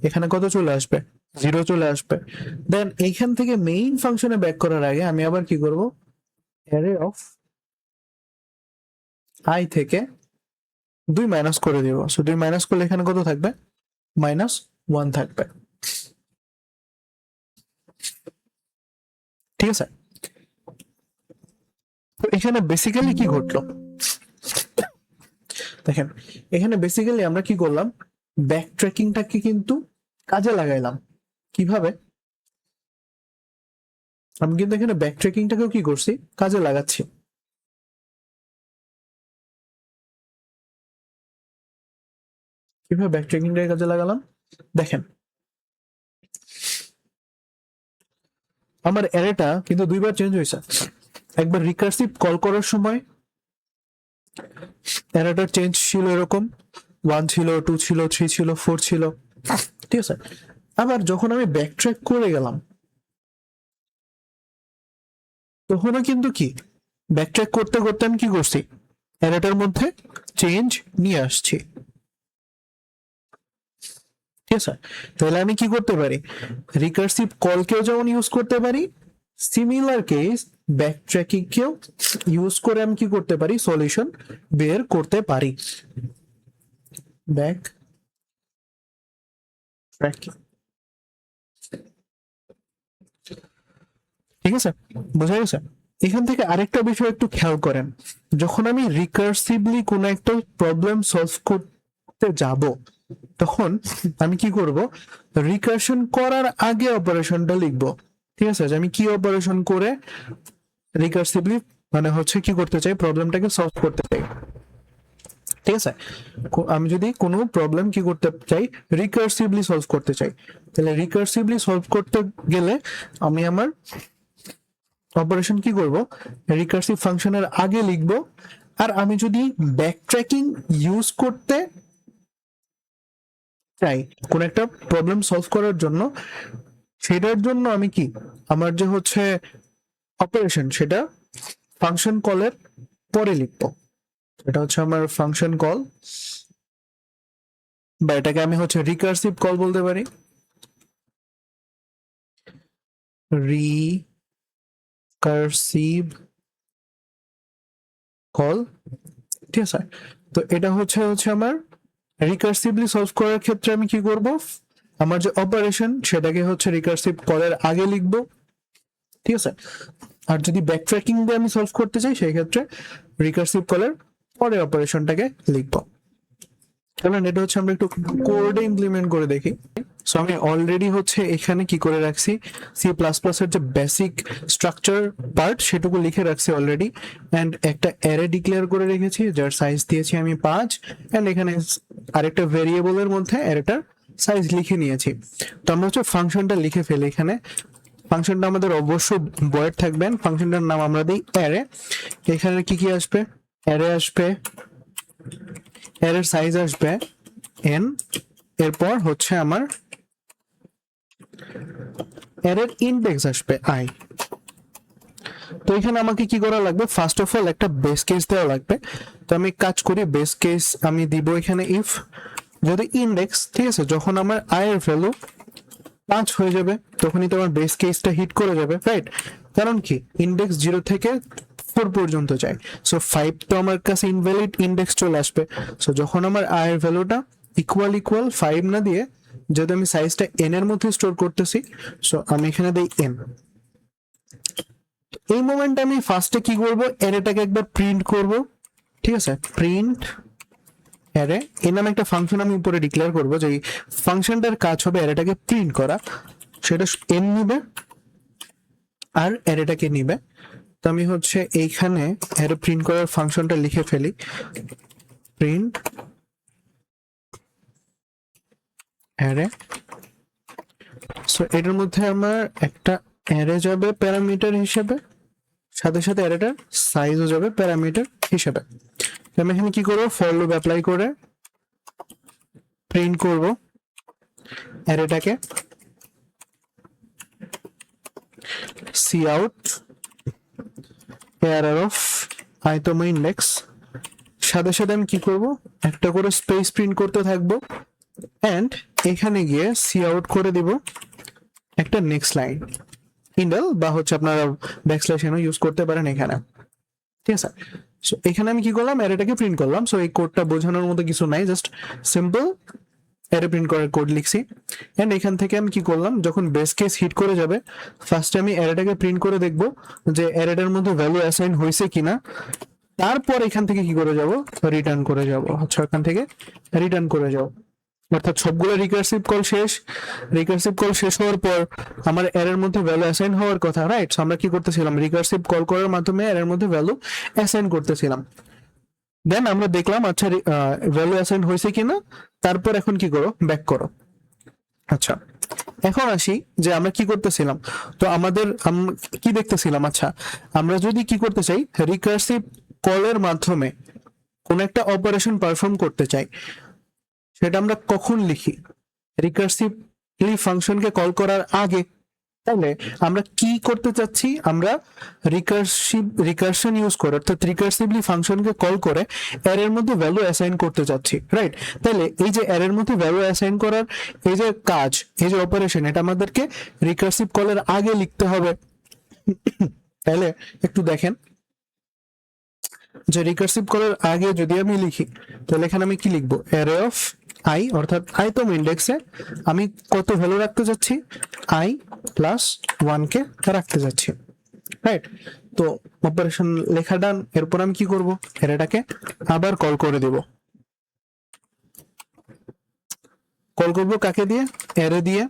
এখানে কত চলে আসবে, 0 চলে আসবে। দেন এইখান থেকে মেইন ফাংশনে ব্যাক করার আগে আমি আবার কি করব, অ্যারে অফ আই থেকে 2 মাইনাস করে দিব। সো 2 মাইনাস করলে এখানে কত থাকবে, -1 থাকবে। ঠিক আছে, তো এখানে বেসিক্যালি কি ঘটলো দেখেন, এখানে বেসিক্যালি আমরা কি করলাম, ব্যাক ট্র্যাকিংটাকে কিন্তু কাজে লাগাইলাম। কিভাবে, আমি কিন্তু এখানে ব্যাক ট্র্যাকিংটাকেও কি করছি, কাজে লাগাচ্ছি। কিভাবে ব্যাক ট্র্যাকিংটাকে কাজে লাগালাম দেখেন, আমার অ্যারেটা কিন্তু 2 বার চেঞ্জ হয়েছে। একবার রিকার্সিভ কল করার সময় অ্যারেটা চেঞ্জ ছিল এরকম, 1 ছিল, 2 ছিল, 3 ছিল, 4 ছিল। ঠিক আছে, আবার যখন আমি ব্যাক ট্র্যাক করে গেলাম তখনও কিন্তু কি ব্যাক ট্র্যাক করতে করতে আমি কি করছি, অ্যারেটার মধ্যে চেঞ্জ নিয়ে আসছি। ঠিক আছে, তাহলে আমি কি করতে পারি, রিকার্সিভ কলকেও যেমন ইউজ করতে পারি, সিমিলার কেস ব্যাক ট্র্যাকিং কেও ইউজ করে আমি কি করতে পারি, সলিউশন বের করতে পারি। ব্যাক ট্র্যাকিং, ঠিক আছে, বোঝা গেছে। এখান থেকে আরেকটা বিষয় একটু খেয়াল করেন, যখন আমি রিকার্সিভলি কোনো একটা প্রবলেম সলভ করতে যাব তখন আমি কি করব, রিকার্শন করার আগে অপারেশনটা লিখব। ঠিক আছে, যে আমি কি অপারেশন করে রিকার্সিভলি মানে হচ্ছে কি করতে চাই, প্রবলেমটাকে সলভ করতে চাই। ঠিক আছে, আমি যদি কোনো প্রবলেম কি করতে চাই, রিকার্সিভলি সলভ করতে চাই, তাহলে রিকার্সিভলি সলভ করতে গেলে আমি আমার অপারেশন কি করব, রিকার্সিভ ফাংশনের আগে লিখব। আর আমি যদি ব্যাক ট্র্যাকিং ইউজ করতে চাই কোন একটা প্রবলেম সলভ করার জন্য, সেটার জন্য আমি কি আমার যে হচ্ছে অপারেশন সেটা ফাংশন কলের পরে লিখব। এটা হচ্ছে আমার ফাংশন কল, বা এটাকে আমি হচ্ছে রিকার্সিভ কল বলতে পারি, রিকার্সিভ কল। ঠিক আছে, তো এটা হচ্ছে আমার রিকার্সিভলি সলভ করার ক্ষেত্রে আমি কি করব, আমার যে অপারেশন সেটাকে হচ্ছে রিকার্সিভ কলের আগে লিখব। ঠিক আছে, আর যদি ব্যাক ট্র্যাকিং দিয়ে আমি সলভ করতে চাই সেই ক্ষেত্রে রিকার্সিভ কলের পরে অপারেশনটাকে লিখব। চলেন এটা হচ্ছে আমরা একটু কোডে ইমপ্লিমেন্ট করে দেখি। সো আমি অলরেডি হচ্ছে এখানে কি করে রাখছি, সি প্লাস প্লাস এর যে বেসিক স্ট্রাকচার পার্ট সেটুকু লিখে রাখছি অলরেডি, এন্ড একটা অ্যারে ডিক্লেয়ার করে রেখেছি যার সাইজ দিয়েছি আমি 5, এন্ড এখানে আরেকটা ভেরিয়েবলের মধ্যে অ্যারেটার সাইজ লিখে নিয়েছি। তো আমরা হচ্ছে ফাংশনটা লিখে ফেলি এখানে। ফাংশনটা আমাদের অবশ্যই ভয়েড থাকবেন, ফাংশনটার নাম আমরা দিই অ্যারে। এখানে কি কি আসবে, অ্যারে আসবে, অ্যারের সাইজ আসবে n, এরপর হচ্ছে আমার অ্যারের ইন্ডেক্স আসবে i। তো এখানে আমাকে কি করা লাগবে, ফার্স্ট অফ অল একটা বেস কেস দেওয়া লাগবে। তো আমি কাজ করি, বেস কেস আমি দিব এখানে ইফ যদি ইন্ডেক্স, ঠিক আছে, যখন আমার i এর ভ্যালু 5 হয়ে যাবে তখনই তোমার বেস কেসটা হিট করে যাবে, রাইট? কারণ কি ইন্ডেক্স 0 থেকে 4 পর্যন্ত যায়, সো 5 তো আমার কাছে ইনভ্যালিড ইন্ডেক্স চলে আসবে। সো যখন আমার i এর ভ্যালুটা ইকুয়াল 5 না দিয়ে, যদি আমি সাইজটা n এর মধ্যে স্টোর করতেছি, সো আমি এখানে দিই n। এই মোমেন্টে আমি ফার্স্টে কি করব, অ্যারেটাকে একবার প্রিন্ট করব, ঠিক আছে, প্রিন্ট অ্যারে এর নামে একটা ফাংশন আমি উপরে ডিক্লেয়ার করব, যে এই ফাংশনটার কাজ হবে অ্যারেটাকে প্রিন্ট করা। সেটা n নিবে আর অ্যারেটাকে নিবে। তো আমি হচ্ছে এইখানে অ্যারে প্রিন্ট করার ফাংশনটা লিখে ফেলি, প্রিন্ট অ্যারে। সো এটার মধ্যে আমার একটা অ্যারে যাবে প্যারামিটার হিসেবে, সাথে সাথে অ্যারেটার সাইজও যাবে প্যারামিটার হিসেবে। আমি এখানে কি করব, ফর লুপ অ্যাপ্লাই করে প্রিন্ট করব অ্যারেটাকে C out array of ith index. সাথে সাথে আমি কি করব, একটা করে স্পেস প্রিন্ট করতে থাকবো, এন্ড এখানে গিয়ে সি আউট করে দিব একটা নেক্সট লাইন, ইন্ডেল বা হচ্ছে আপনারা ব্যাকস্ল্যাশ এনও ইউজ করতে পারেন এখানে, ঠিক আছে। সো এখানে আমি কি করলাম, অ্যারেটাকে প্রিন্ট করলাম। সো এই কোডটা বোঝানোর মতো কিছু নাই, জাস্ট সিম্পল অ্যারে প্রিন্ট করার কোড লিখছি। এন্ড এখান থেকে আমি কি করলাম, যখন বেস কেস হিট করে যাবে ফার্স্টে আমি অ্যারেটাকে প্রিন্ট করে দেখব যে অ্যারেটার মধ্যে ভ্যালু অ্যাসাইন হয়েছে কিনা। তারপর এখান থেকে কি করে যাব, রিটার্ন করে যাব, আচ্ছা এখান থেকে রিটার্ন করে যাও। অর্থাৎ সবগুলো রিকার্সিভ কল শেষ। রিকার্সিভ কল শেষ হওয়ার পর আমার এর মধ্যে ভ্যালু অ্যাসাইন হওয়ার কথা, রাইট? আমরা কি করতেছিলাম, রিকার্সিভ কল করার মাধ্যমে এর মধ্যে ভ্যালু অ্যাসাইন করতেছিলাম। দেন আমরা দেখলাম আচ্ছা ভ্যালু অ্যাসাইন হয়েছে কিনা। তারপর এখন কি করো, ব্যাক করো। আচ্ছা এখন আসি যে আমরা কি করতেছিলাম। তো আমাদের কি দেখতেছিলাম, আচ্ছা আমরা যদি কি করতে চাই, রিকার্সিভ কলের মাধ্যমে কোন একটা অপারেশন পারফর্ম করতে চাই, সেটা আমরা কখন লিখি, রিকার্সিভলি ফাংশনকে কল করার আগে। তাহলে আমরা কি করতে চাচ্ছি, আমরা রিকারশন ইউজ করে, অর্থাৎ রিকার্সিভলি ফাংশনকে কল করে এর মধ্যে ভ্যালু অ্যাসাইন করতে চাচ্ছি, রাইট? তাহলে এই যে এর মধ্যে ভ্যালু অ্যাসাইন করার এই যে কাজ, এই যে অপারেশন, এটা আমাদেরকে রিকার্সিভ কলের আগে লিখতে হবে। তাহলে একটু দেখেন যে রিকার্সিভ কলের আগে যদি আমি লিখি, তাহলে এখানে আমি কি লিখবো, অ্যারে অফ আই, অর্থাৎ আইতম ইন্ডেক্সে আমি কত ভ্যালু রাখতে যাচ্ছি, i প্লাস 1 কে রাখতে যাচ্ছি, রাইট? তো অপারেশন লেখা ডান। এরপর আমি কি করব, অ্যারেটাকে আবার কল করে দেব। কল করব কাকে দিয়ে, অ্যারে দিয়ে,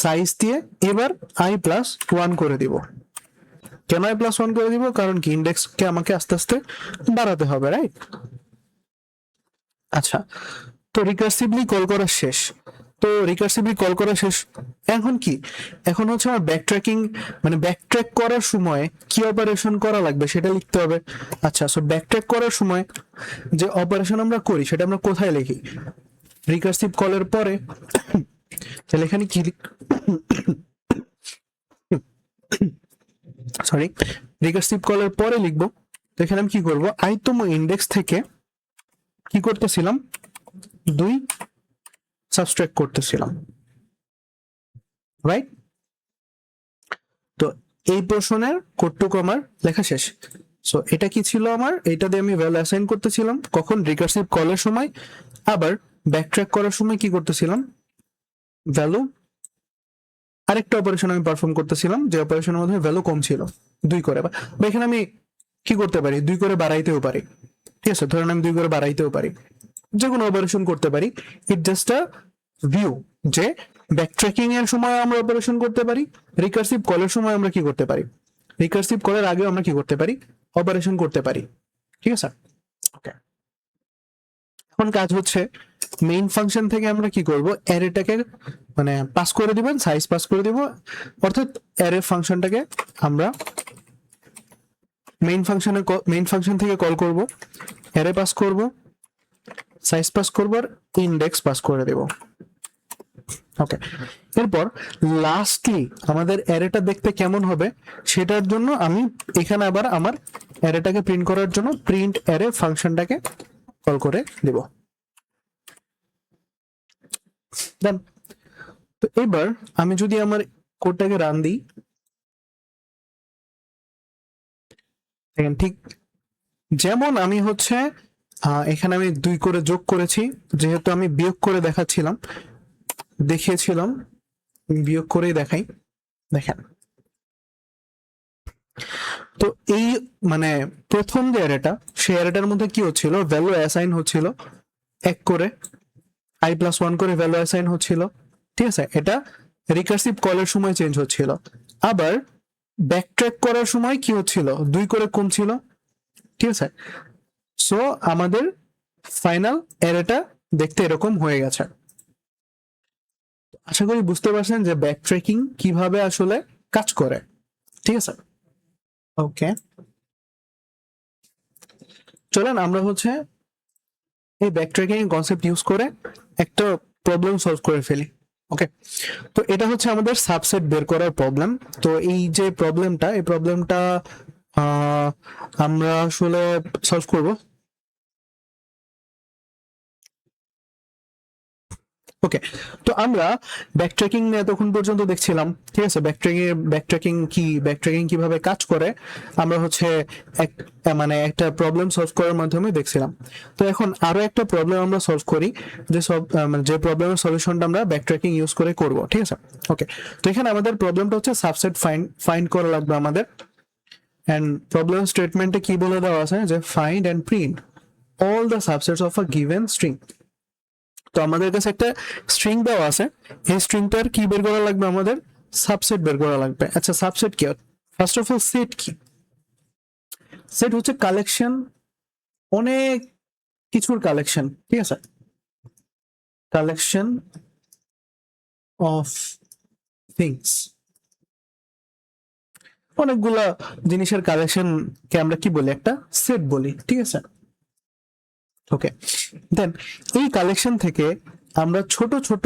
সাইজ দিয়ে, এবার i প্লাস 1 করে দিব। কেন i প্লাস 1 করে দিব, কারণ কি ইন্ডেক্সকে আমাকে আস্তে আস্তে বাড়াতে হবে, রাইট? আচ্ছা তো রিকার্সিভলি কল করা শেষ। তো রিকার্সিভলি কল করা শেষ, এখন কি, এখন হচ্ছে আমার ব্যাকট্র্যাকিং, মানে ব্যাকট্র্যাক করার সময় কি অপারেশন করা লাগবে সেটা লিখতে হবে। আচ্ছা সো ব্যাকট্র্যাক করার সময় যে অপারেশন আমরা করি সেটা আমরা কোথায় লিখি, রিকার্সিভ কলের পরে। তাহলে এখানে কি সরি রিকার্সিভ কলের পরে লিখবো। তো এখানে আমি কি করবো, আইতম ইন্ডেক্স থেকে কি করতেছিলাম, 2 সাবস্ট্রাক্ট করতেছিলাম, রাইট? তো এই পোর্শনের কোডটুকু আমার লেখা শেষ। সো এটা কি ছিল আমার, এটা দিয়ে আমি ভ্যালু অ্যাসাইন করতেছিলাম কখন, রিকার্সিভ কলের সময়। আবার ব্যাকট্র্যাক করার সময় কি করতেছিলাম, ভ্যালু আরেকটা অপারেশন আমি পারফর্ম করতেছিলাম, যে অপারেশনের মধ্যে ভ্যালু কম ছিল 2 করে, বা এখানে আমি কি করতে পারি, 2 করে বাড়াইতেও পারি, ঠিক আছে? ধরেন আমি 2 করে বাড়াইতেও পারি, যে কোনো অপারেশন করতে পারি। ইট জাস্ট আ ভিউ যে ব্যাকট্র্যাকিং এর সময় আমরা অপারেশন করতে পারি, রিকার্সিভ কলের সময় আমরা কি করতে পারি, রিকার্সিভ কলের আগে আমরা কি করতে পারি, অপারেশন করতে পারি, ঠিক আছে? ওকে, এখন কাজ হচ্ছে মেইন ফাংশন থেকে আমরা কি করব, অ্যারেটাকে মানে পাস করে দিবেন, সাইজ পাস করে দিব, অর্থাৎ অ্যারে ফাংশনটাকে আমরা মেইন ফাংশন থেকে কল করব, অ্যারে পাস করব, সাইজ পাস করব আর ইন্ডেক্স পাস করে দেব। ওকে, এরপর লাস্টলি আমাদের অ্যারেটা দেখতে কেমন হবে সেটার জন্য আমি এখানে আবার আমার অ্যারেটাকে প্রিন্ট করার জন্য প্রিন্ট অ্যারে ফাংশনটাকে কল করে দেব। দেন তো এবার আমি যদি আমার কোডটাকে রান দিই, দেখেন ঠিক যেমন আমি হচ্ছে এখানে আমি 2 করে যোগ করেছি, যেহেতু আমি বিয়োগ করে দেখিয়েছিলাম, বিয়োগ করেই দেখাই। দেখেন তো এই মানে প্রথম যে অ্যারেটা, সেই অ্যারেটার মধ্যে কি হচ্ছিল, ভ্যালু অ্যাসাইন হচ্ছিল 1 করে, i+1 করে ভ্যালু অ্যাসাইন হচ্ছিল, ঠিক আছে। এটা রিকার্সিভ কলের সময় চেঞ্জ হচ্ছিল। আবার ব্যাকট্র্যাক করার সময় কি হচ্ছিল, 2 করে কমছিল, ঠিক আছে। সো আমাদের ফাইনাল অ্যারেটা দেখতে এরকম হয়ে গেছে। আশা করি বুঝতে পারছেন যে ব্যাকট্র্যাকিং কিভাবে আসলে কাজ করে, ঠিক আছে। ওকে, চলেন আমরা হচ্ছে এই ব্যাকট্র্যাকিং কনসেপ্ট ইউজ করে একটা প্রবলেম সলভ করে ফেলি। ওকে, তো এটা হচ্ছে আমাদের সাবসেট বের করার প্রবলেম। তো এই যে প্রবলেমটা, এই প্রবলেমটা আমরা আসলে সলভ করব। ওকে, তো আমরা ব্যাকট্র্যাকিং নিয়ে তখন পর্যন্ত দেখছিলাম, ঠিক আছে। ব্যাকট্র্যাকিং কিভাবে কাজ করে আমরা হচ্ছে মানে একটা প্রবলেম সলভ করার মাধ্যমে দেখছিলাম। তো এখন আরো একটা প্রবলেম আমরা সলভ করি, যে প্রবলেমের সলিউশনটা আমরা ব্যাকট্র্যাকিং ইউজ করে করব, ঠিক আছে। ওকে, তো এখানে আমাদের প্রবলেমটা হচ্ছে সাবসেট ফাইন্ড করা লাগবে আমাদের। এন্ড প্রবলেম স্টেটমেন্টে কি বলে দেওয়া আছে যে find and print all the subsets of a given string. তো আমাদের কাছে একটা স্ট্রিং দেওয়া আছে, এই স্ট্রিংটার কি বের করা লাগবে, আমাদের সাবসেট বের করা লাগবে। আচ্ছা, সাবসেট কি? ফার্স্ট অফ অল সেট কি? সেট হচ্ছে কালেকশন, অনেক কিছুর কালেকশন, ঠিক আছে। কালেকশন অফ থিংস, অনেকগুলা জিনিসের কালেকশন কে আমরা কি বলি, একটা সেট বলি, ঠিক আছে। ওকে, দেন এই কালেকশন থেকে আমরা ছোট ছোট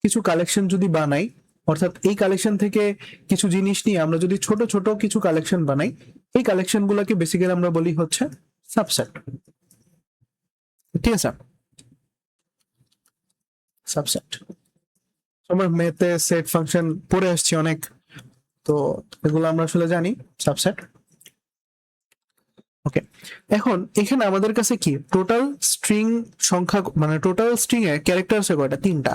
কিছু কালেকশন যদি বানাই, অর্থাৎ এই কালেকশন থেকে কিছু জিনিস নিয়ে আমরা যদি ছোট ছোট কিছু কালেকশন বানাই, এই কালেকশন গুলাকে বেসিক্যালি আমরা বলি হচ্ছে সাবসেট, ঠিক আছে। সাবসেট আমরা ম্যাথে সেট ফাংশন পড়ে আসছি অনেক, তো এগুলো আমরা আসলে জানি সাবসেট। ওকে, এখন এখানে আমাদের কাছে কি টোটাল স্ট্রিং সংখ্যা, মানে টোটাল স্ট্রিং এর ক্যারেক্টার আছে কয়টা, 3টা।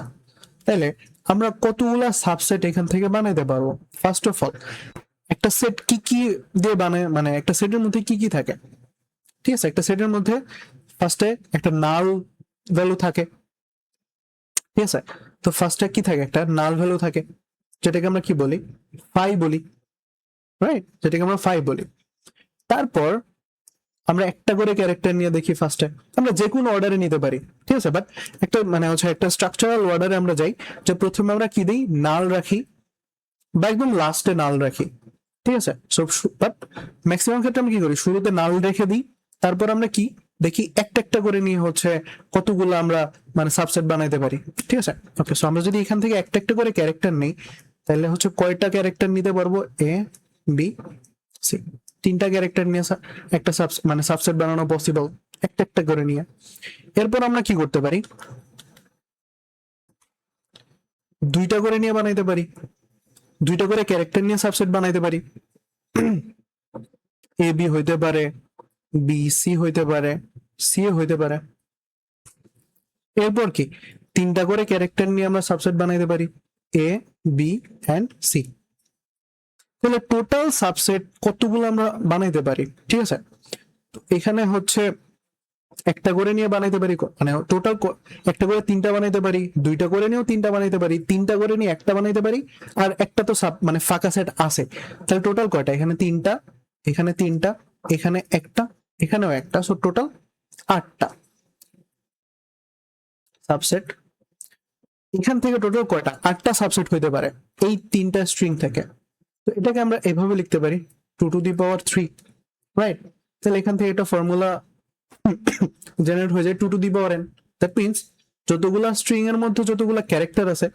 তাইলে আমরা কতগুলা সাবসেট এখান থেকে বানাইতে পারবো? ফার্স্ট অফ অল একটা সেট কি কি দিয়ে বানায়, মানে একটা সেটের মধ্যে কি কি থাকে, ঠিক আছে। একটা সেটের মধ্যে ফার্স্টে একটা নাল ভ্যালু থাকে, ঠিক আছে। তো ফার্স্টে কি থাকে, একটা নাল ভ্যালু থাকে, যেটাকে আমরা কি বলি, ফাই বলি, রাইট, যেটাকে আমরা ফাই বলি। তারপর আমরা একটা করে ক্যারেক্টার নিয়ে দেখি, ফার্স্টে আমরা যে কোনো অর্ডারে নিতে পারি, ঠিক আছে। বাট একটা মানে হচ্ছে একটা স্ট্রাকচারাল অর্ডারে আমরা যাই, যে প্রথমে আমরা কি দিই, নাল রাখি বা একদম লাস্টে নাল রাখি, ঠিক আছে। সো বাট ম্যাক্সিমাম ক্ষেত্রে আমরা কি করি, শুরুতে নাল রেখে দিই, তারপর আমরা কি দেখি একটা একটা করে নিয়ে হচ্ছে কতগুলো আমরা মানে সাবসেট বানাইতে পারি, ঠিক আছে। ওকে, সো আমরা যদি এখান থেকে একটা একটা করে ক্যারেক্টার নিই, তাহলে হচ্ছে কয়টা ক্যারেক্টার নিতে পারবো, এ বি সি, 3টা ক্যারেক্টার নিয়ে একটা মানে সাবসেট বানানো পসিবল, একটা একটা করে নিয়ে। এরপর আমরা কি করতে পারি, 2টা করে নিয়ে বানাইতে পারি, 2টা করে ক্যারেক্টার নিয়ে সাবসেট বানাইতে পারি। এ বি হইতে পারে, বি সি হইতে পারে, সি হইতে পারে। এরপর কি 3টা করে ক্যারেক্টার নিয়ে আমরা সাবসেট বানাইতে পারি, এ বি এন্ড সি। তাহলে টোটাল সাবসেট কতগুলো আমরা বানাইতে পারি, ঠিক আছে। তো এখানে হচ্ছে একটা করে নিয়ে বানাইতে পারি, মানে টোটাল একটা করে 3টা বানাইতে পারি, 2টা করে নিয়েও 3টা বানাইতে পারি, 3টা করে নিয়ে একটা বানাইতে পারি, আর একটা তো মানে ফাঁকা সেট আছে। তাহলে টোটাল কয়টা, এখানে 3টা, এখানে 3টা, এখানে একটা, এখানেও একটা, সো টোটাল 8টা। সাবসেট, এখান থেকে টোটাল কয়টা, 8টা সাবসেট হইতে পারে এই 3টা স্ট্রিং থেকে। তো এটাকে আমরা এভাবে লিখতে পারি 2^3, রাইট? তাহলে এখান থেকে একটা ফর্মুলা জেনারেট হয়ে যায় 2^n। দ্যাট মিনস যতগুলা স্ট্রিং এর মধ্যে যতগুলা ক্যারেক্টার আছে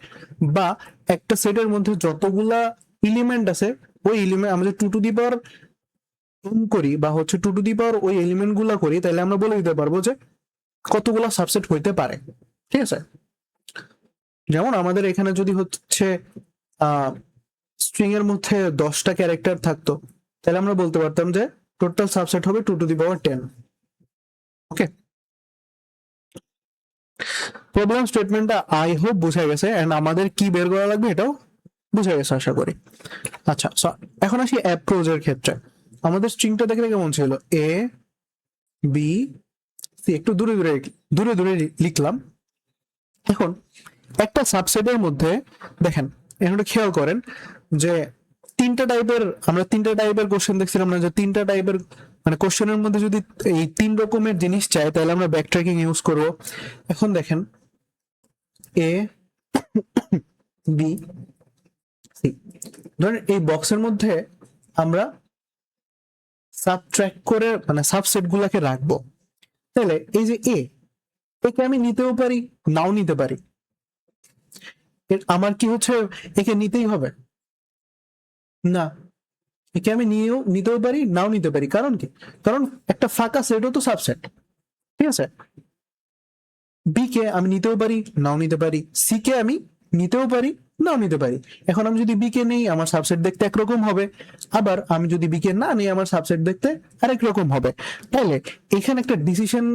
বা একটা সেটের মধ্যে যতগুলা এলিমেন্ট আছে, ওই এলিমেন্ট আমরা 2^n করি বা হচ্ছে 2^, ওই এলিমেন্ট গুলা করি, তাহলে আমরা বলে দিতে পারবো যে কতগুলা সাবসেট হইতে পারে। ঠিক আছে, যেমন আমাদের এখানে যদি হচ্ছে স্ট্রিং এর মধ্যে 10টা ক্যারেক্টার থাকতো, তাহলে আমরা বলতে পারতাম যে টোটাল সাবসেট হবে 2^10। ওকে, প্রবলেম স্টেটমেন্টটা আই হোপ বোঝা গেছে, এন্ড আমাদের কি বের করা লাগবে এটাও বোঝা গেছে আশা করি। আচ্ছা, এখন আসি অ্যাপ্রোচের ক্ষেত্রে। আমাদের স্ট্রিংটা দেখলে কেমন ছিল, এ বি সি, একটু দূরে দূরে দূরে দূরে লিখলাম। এখন একটা সাবসেটের মধ্যে দেখেন, এখন খেয়াল করেন যে আমরা তিনটা টাইপের কোশ্চেন দেখছিলাম না, যে তিনটা টাইপের মানে কোশ্চেনের মধ্যে যদি এই 3 রকমের জিনিস চাই তাহলে আমরা ব্যাকট্র্যাকিং ইউজ করব। এখন দেখেন এ বি সি, ধরেন এই বক্সের মধ্যে আমরা সাবট্র্যাক্ট করে মানে সাবসেট গুলাকে রাখবো। তাহলে এই যে একে আমি নিতেও পারি, নাও নিতে পারি। আমার কি হচ্ছে, একে নিতেই হবে না, একে আমি নিতেও পারি, নাও নিতে পারি। কারণ কি, কারণ একটা ফাঁকা সেটও তো সাবসেট। ঠিক আছে, বি কে আমি নিতেও পারি, নাও নিতে পারি। সি কে আমি নিতেও পারি, নাও নিতে পারি। এখন আমি যদি বি কে নেই, আমার সাবসেট দেখতে একরকম হবে, আবার আমি যদি বি কে না নেই, আমার সাবসেট দেখতে আরেক রকম হবে। তাহলে এখানে একটা ডিসিশন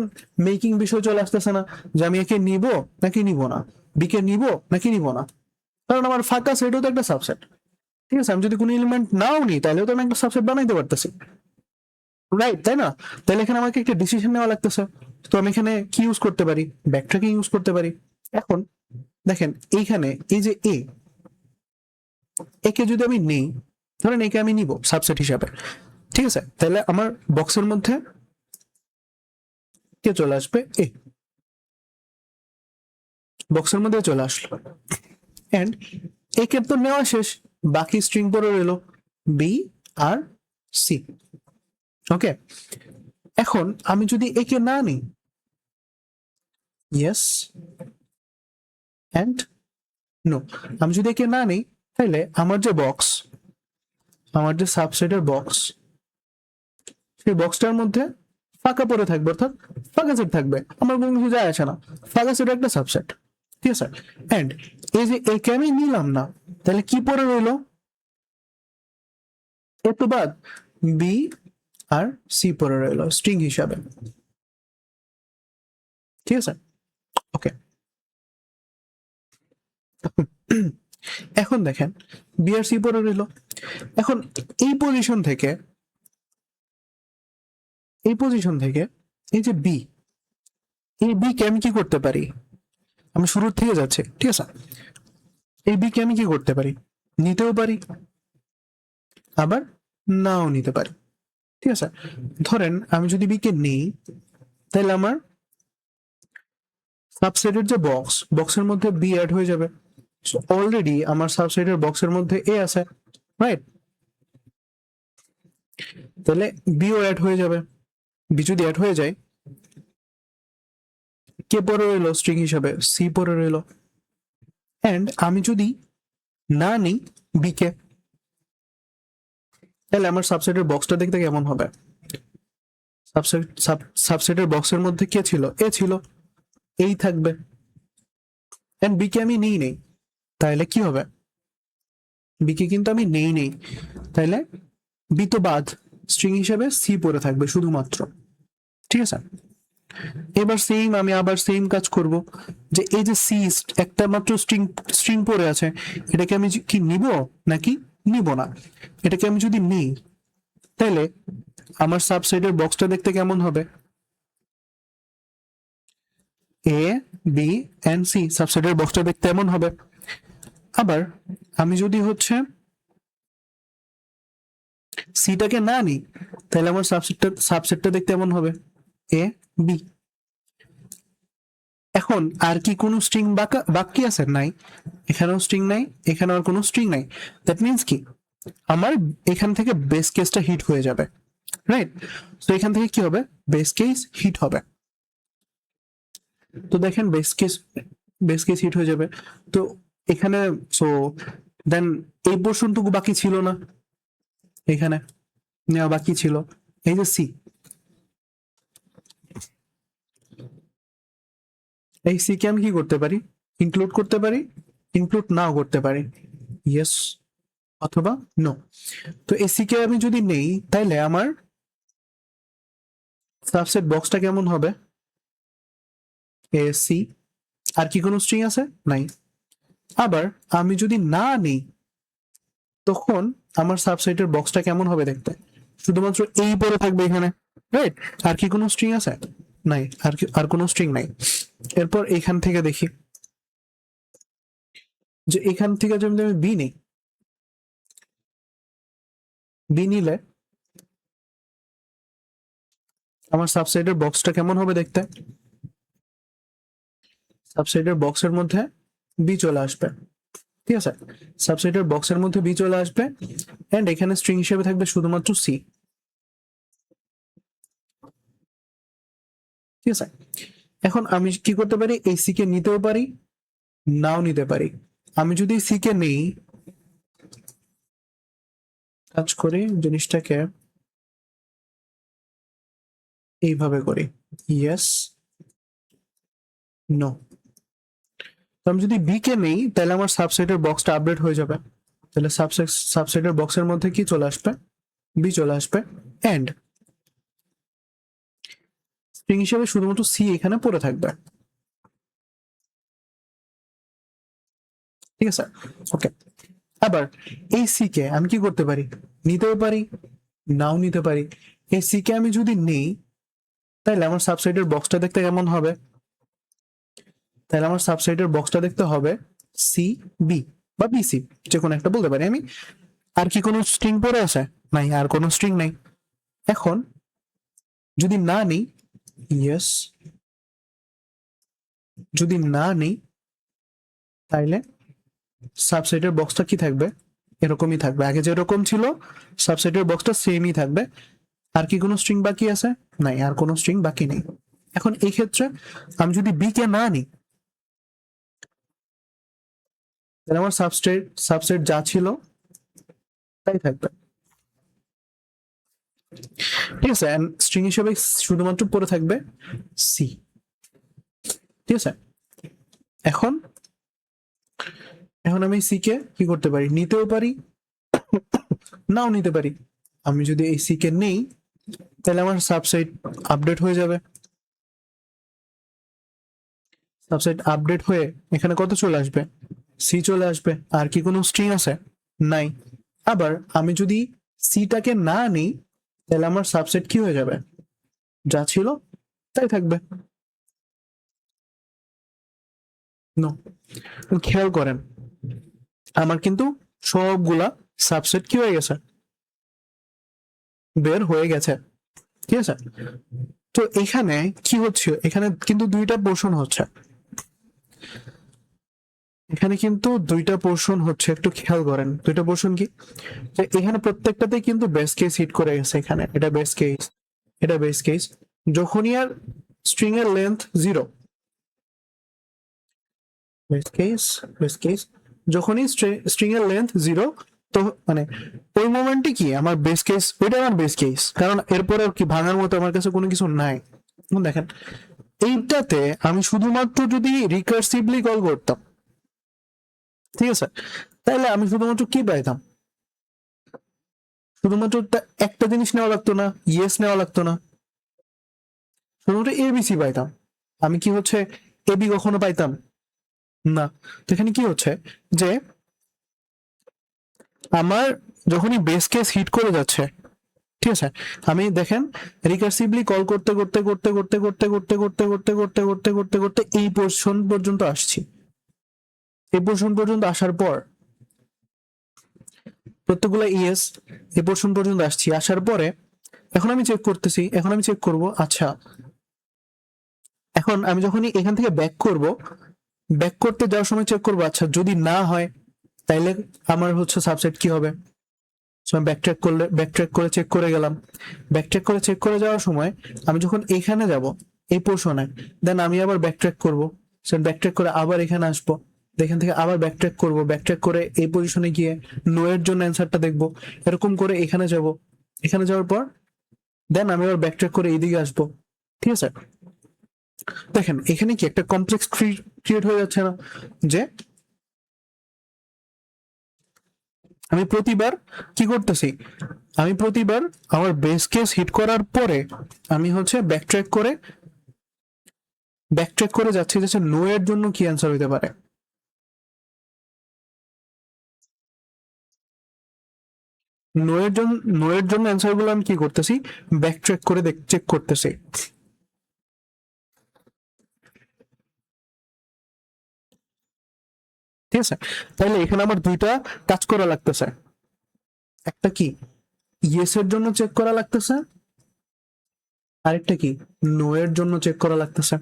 মেকিং বিষয় চলে আসতেছে না, যে আমি একে নিব নাকি নিব না, বি কে নিব নাকি নিব না, কারণ আমার ফাঁকা সেটও তো একটা সাবসেট। ঠিক আছে, আমি যদি কোনো এলিমেন্ট নাও নিই তাহলেও তো আমি একটা সাবসেট বানাইতে পারতেছি, রাইট? তাই না? তাহলে এখানে আমাকে একটা ডিসিশন নেওয়া লাগতেছে। তো আমি এখানে কি ইউজ করতে পারি, ব্যাকট্র্যাকিং ইউজ করতে পারি। এখন দেখেন এইখানে এই যে একে যদি আমি নেই, ধরেন একে আমি নিব সাবসেট হিসাবে, ঠিক আছে, তাহলে আমার বক্সের মধ্যে কে চলে আসবে, বক্সের মধ্যে চলে আসলো। এন্ড একে তো নেওয়া শেষ, বাকি স্ট্রিং পরে রইল বি আর সি। ওকে, এখন আমি যদি একে না নিই, ইয়েস এন্ড নো, আমি যদি একে না নিই তাহলে আমার যে বক্স, আমার যে সাবসেটের বক্স, সেই বক্সটার মধ্যে ফাঁকা পড়ে থাকবে, অর্থাৎ ফাঁকা সেট থাকবে, আমার কোনো কিছু যায় আসে না, ফাঁকা সেট একটা সাবসেট। ঠিক আছে, এন্ড এই যে একে আমি নিলাম না, তাহলে কি পড়ে রইলো, এ তো বাদ, বি আর সি পড়ে রইলো স্ট্রিং হিসাবে। ঠিক আছে, ওকে। এখন দেখেন বি আর সি পড়ে রইলো। এখন এই পজিশন থেকে এই যে বি, এই বি কে আমি কি করতে পারি, আমি শুরুর থেকে যাচ্ছি। ঠিক আছে, এই বি কে আমি কি করতে পারি, নিতেও পারি, আবার নাও নিতে পারি। ঠিক আছে, ধরেন আমি যদি বি কে নিই, তাহলে আমার সাবসেটের যে বক্সের মধ্যে বি অ্যাড হয়ে যাবে। অলরেডি আমার সাবসেটের বক্সের মধ্যে এ আছে, রাইট? তাহলে বিও অ্যাড হয়ে যাবে। বি যদি অ্যাড হয়ে যায়, কে পরে রইলো স্ট্রিং হিসাবে, সি পরে রইলো। এন্ড আমি যদি না নিই বি কে, তাহলে আমার সাবসেটের বক্সটা দেখতে কেমন হবে, সাবসেটের বক্সের মধ্যে কে ছিল, এ ছিল, এই থাকবে। এন্ড বি কে আমি নেই, তাহলে কি হবে, বি কে কিন্তু আমি নেই, তাহলে বি তো বাদ, স্ট্রিং হিসেবে সি পড়ে থাকবে শুধুমাত্র। ঠিক আছে, এবার আমি আবার সেম কাজ করব, যে এই যে সি একটা মাত্র স্ট্রিং পড়ে আছে, এটাকে আমি কি নিব নাকি নিব না। এটাকে আমি যদি নিই, তাহলে আমার সাবসেটের বক্সটা দেখতে কেমন হবে, এ বি এন্ড সি, সাবসেটের বক্সটা দেখতে এমন হবে। আবার আমি যদি হচ্ছে সিটাকে না নিই, তাহলে আমার সাবসেটটা দেখতে এমন হবে, এ বি। এখন আর কি কোনো স্ট্রিং বাকি আছে? নাই। এখানেও স্ট্রিং নাই, এখানে আর কোনো স্ট্রিং নাই। দ্যাট মিনস কি আমার এখান থেকে বেস কেসটা হিট হয়ে যাবে, রাইট? তো এখান থেকে কি হবে? বেস কেস হিট হবে। তো দেখেন বেস কেস হিট হয়ে যাবে। তো এখানে সো দেন এই পোর্শনটুকু বাকি ছিল না, এখানে নেওয়া বাকি ছিল এই যে সি। এই সি কে আমি কি করতে পারি? ইনক্লুড করতে পারি, ইনক্লুড নাও করতে পারি, ইয়েস অথবা নো। তো এই সি কে আমি যদি নেই তাহলে আমার সাবসেট বক্সটা কেমন হবে? A C. আর কি কোনো স্ট্রিং আছে? নাই। আবার আমি যদি না নেই তখন আমার সাবসেটের বক্সটা কেমন হবে দেখতে? শুধুমাত্র এই পরে থাকবে এখানে, রাইট? আর কি কোনো স্ট্রিং আছে? নাই। আর কোনো স্ট্রিং নাই। এরপর এখান থেকে দেখি যে এখান থেকে যদি আমি বি নিলে আমার সাবসেটের বক্সটা কেমন হবে দেখতে? সাবসেটের বক্সের মধ্যে বি চলে আসবে, ঠিক আছে? সাবসেটের বক্সের মধ্যে বি চলে আসবে এন্ড এখানে স্ট্রিং হিসেবে থাকবে শুধুমাত্র সি, ঠিক আছে? এখন আমি কি করতে পারি? এই সি কে নিতেও পারি, নাও নিতে পারি। আমি যদি সি কে নেই, কাজ করি জিনিসটাকে এইভাবে করি, ইয়েস নো। আমি যদি বি কে নেই তাহলে আমার সাবসেটের বক্সটা আপডেট হয়ে যাবে। তাহলে সাবসেটের বক্সের মধ্যে কি চলে আসবে? বি চলে আসবে এন্ড স্ট্রিং হিসেবে শুধুমাত্র সি এখানে পড়ে থাকবে, ঠিক আছে? ওকে। আবার এই সি কে আমি কি করতে পারি? নিতেও পারি, নাও নিতে পারি। এই সি কে আমি যদি নেই তাহলে আমার সাবসেটের বক্সটা দেখতে কেমন হবে? তাহলে আমার সাবসেটের বক্সটা দেখতে হবে সি বি বা বিসি, যে কোনো একটা বলতে পারি আমি। আর কি কোনো স্ট্রিং পড়ে আছে? নাই, আর কোনো স্ট্রিং নাই। এখন যদি না নেই, ইয়েস, যদি না নেই তাইলে সাবসেটের বক্সটা কি থাকবে? এরকমই থাকবে, আগে যেরকম ছিল সাবসেটের বক্সটা সেমই থাকবে। আর কি কোনো স্ট্রিং বাকি আছে? নাই, আর কোনো স্ট্রিং বাকি নেই। এখন এই ক্ষেত্রে আমি যদি বি কে না নিই তাহলে আমার সাবসেট যা ছিল তাই থাকবে, ঠিক আছে? স্ট্রিং হিসেবে শুধুমাত্র পড়ে থাকবে সি, ঠিক আছে? এখন এখন আমি সি কে কি করতে পারি? নিতেও পারি, নাও নিতে পারি। আমি যদি এই সি কে নেই তাহলে আমার সাবসেট আপডেট হয়ে যাবে। সাবসেট আপডেট হয়ে এখানে কত চলে আসবে? সি চলে আসবে। আর কি কোনো স্ট্রিং আছে? নাই। আবার আমি যদি সিটাকে না নিই তাহলে আমার সাবসেট কি হয়ে যাবে? যা ছিল তাই থাকবে। নো। খেয়াল করেন আমার কিন্তু সবগুলা সাবসেট কি হয়ে গেছে? বের হয়ে গেছে, ঠিক আছে? তো এখানে কি হচ্ছে? এখানে কিন্তু দুইটা পোর্শন হচ্ছে, এখানে কিন্তু দুইটা পোর্শন হচ্ছে, একটু খেয়াল করেন দুইটা পোর্শন কি? যে এখানে প্রত্যেকটাতে কিন্তু বেস কেস হিট করে গেছে। এখানে এটা বেস কেস, এটা বেস কেস। যখনই আর স্ট্রিং এর length 0, base case, base case, যখনই স্ট্রিং এর লেন্থ 0, তো মানে ওই মোমেন্টে কি আমার বেস কেস, ওইটা আমার বেস কেস, কারণ এরপরে কি ভাঙার মতো আমার কাছে কোনো কিছু নাই। দেখেন এইটাতে আমি শুধুমাত্র যদি রিকার্সিভলি কল করতাম, ঠিক আছে, তাহলে আমি শুধুমাত্র কি পাইতাম? শুধুমাত্র একটা জিনিস নেওয়া লাগতো না, ইয়েস নেওয়া লাগতো না, শুধুমাত্র এবিসি পাইতাম। আমি কি হচ্ছে এবি কখনো পাইতাম না। তো এখানে কি হচ্ছে যে আমার যখনই বেস কেস হিট করে যাচ্ছে, ঠিক আছে, আমি দেখেন রিকার্সিভলি কল করতে করতে করতে করতে করতে করতে করতে করতে করতে করতে করতে করতে এই পোর্শন পর্যন্ত আসছি। এই পোর্শন পর্যন্ত আসার পর প্রত্যেকগুলো ইয়েস, এই পোর্শন পর্যন্ত আসছি, আসার পরে এখন আমি চেক করতেছি, এখন আমি চেক করব, আচ্ছা এখন আমি যখনই এখান থেকে ব্যাক করব, ব্যাক করতে যাওয়ার সময় চেক করবো, আচ্ছা যদি না হয় তাইলে আমার হচ্ছে সাবসেট কি হবে। ব্যাকট্র্যাক করে চেক করে গেলাম। ব্যাকট্র্যাক করে চেক করে যাওয়ার সময় আমি যখন এখানে যাব এই পোর্শনে, দেন আমি আবার ব্যাকট্র্যাক করবো। ব্যাকট্র্যাক করে আবার এখানে আসবো, এখান থেকে আবার ব্যাকট্র্যাক করবো, ব্যাকট্র্যাক করে এই পজিশনে গিয়ে নো এর জন্য অ্যান্সারটা দেখবো। এরকম করে এখানে যাব, এখানে যাওয়ার পর দেন আমি আবার ব্যাকট্র্যাক করে এইদিকে আসবো। ঠিক আছে, দেখেন এখানে কি একটা কমপ্লেক্স ক্রিয়েট হয়ে যাচ্ছে না, যে আমি প্রতিবার কি করতেছি, আমি প্রতিবার আমার বেস কেস হিট করার পরে আমি হচ্ছে ব্যাকট্র্যাক করে যাচ্ছি যে নো এর জন্য কি অ্যান্সার হইতে পারে। নো এর জন্য অ্যান্সার গুলো আমি কি করতেছি, ব্যাকট্র্যাক করে চেক করতেছি। ঠিক আছে, তাহলে এখানে আমার দুইটা কাজ করা লাগতেছে। একটা কি ইয়েস এর জন্য চেক করা লাগতেছে, আরেকটা কি নো এর জন্য চেক করা লাগতেছে।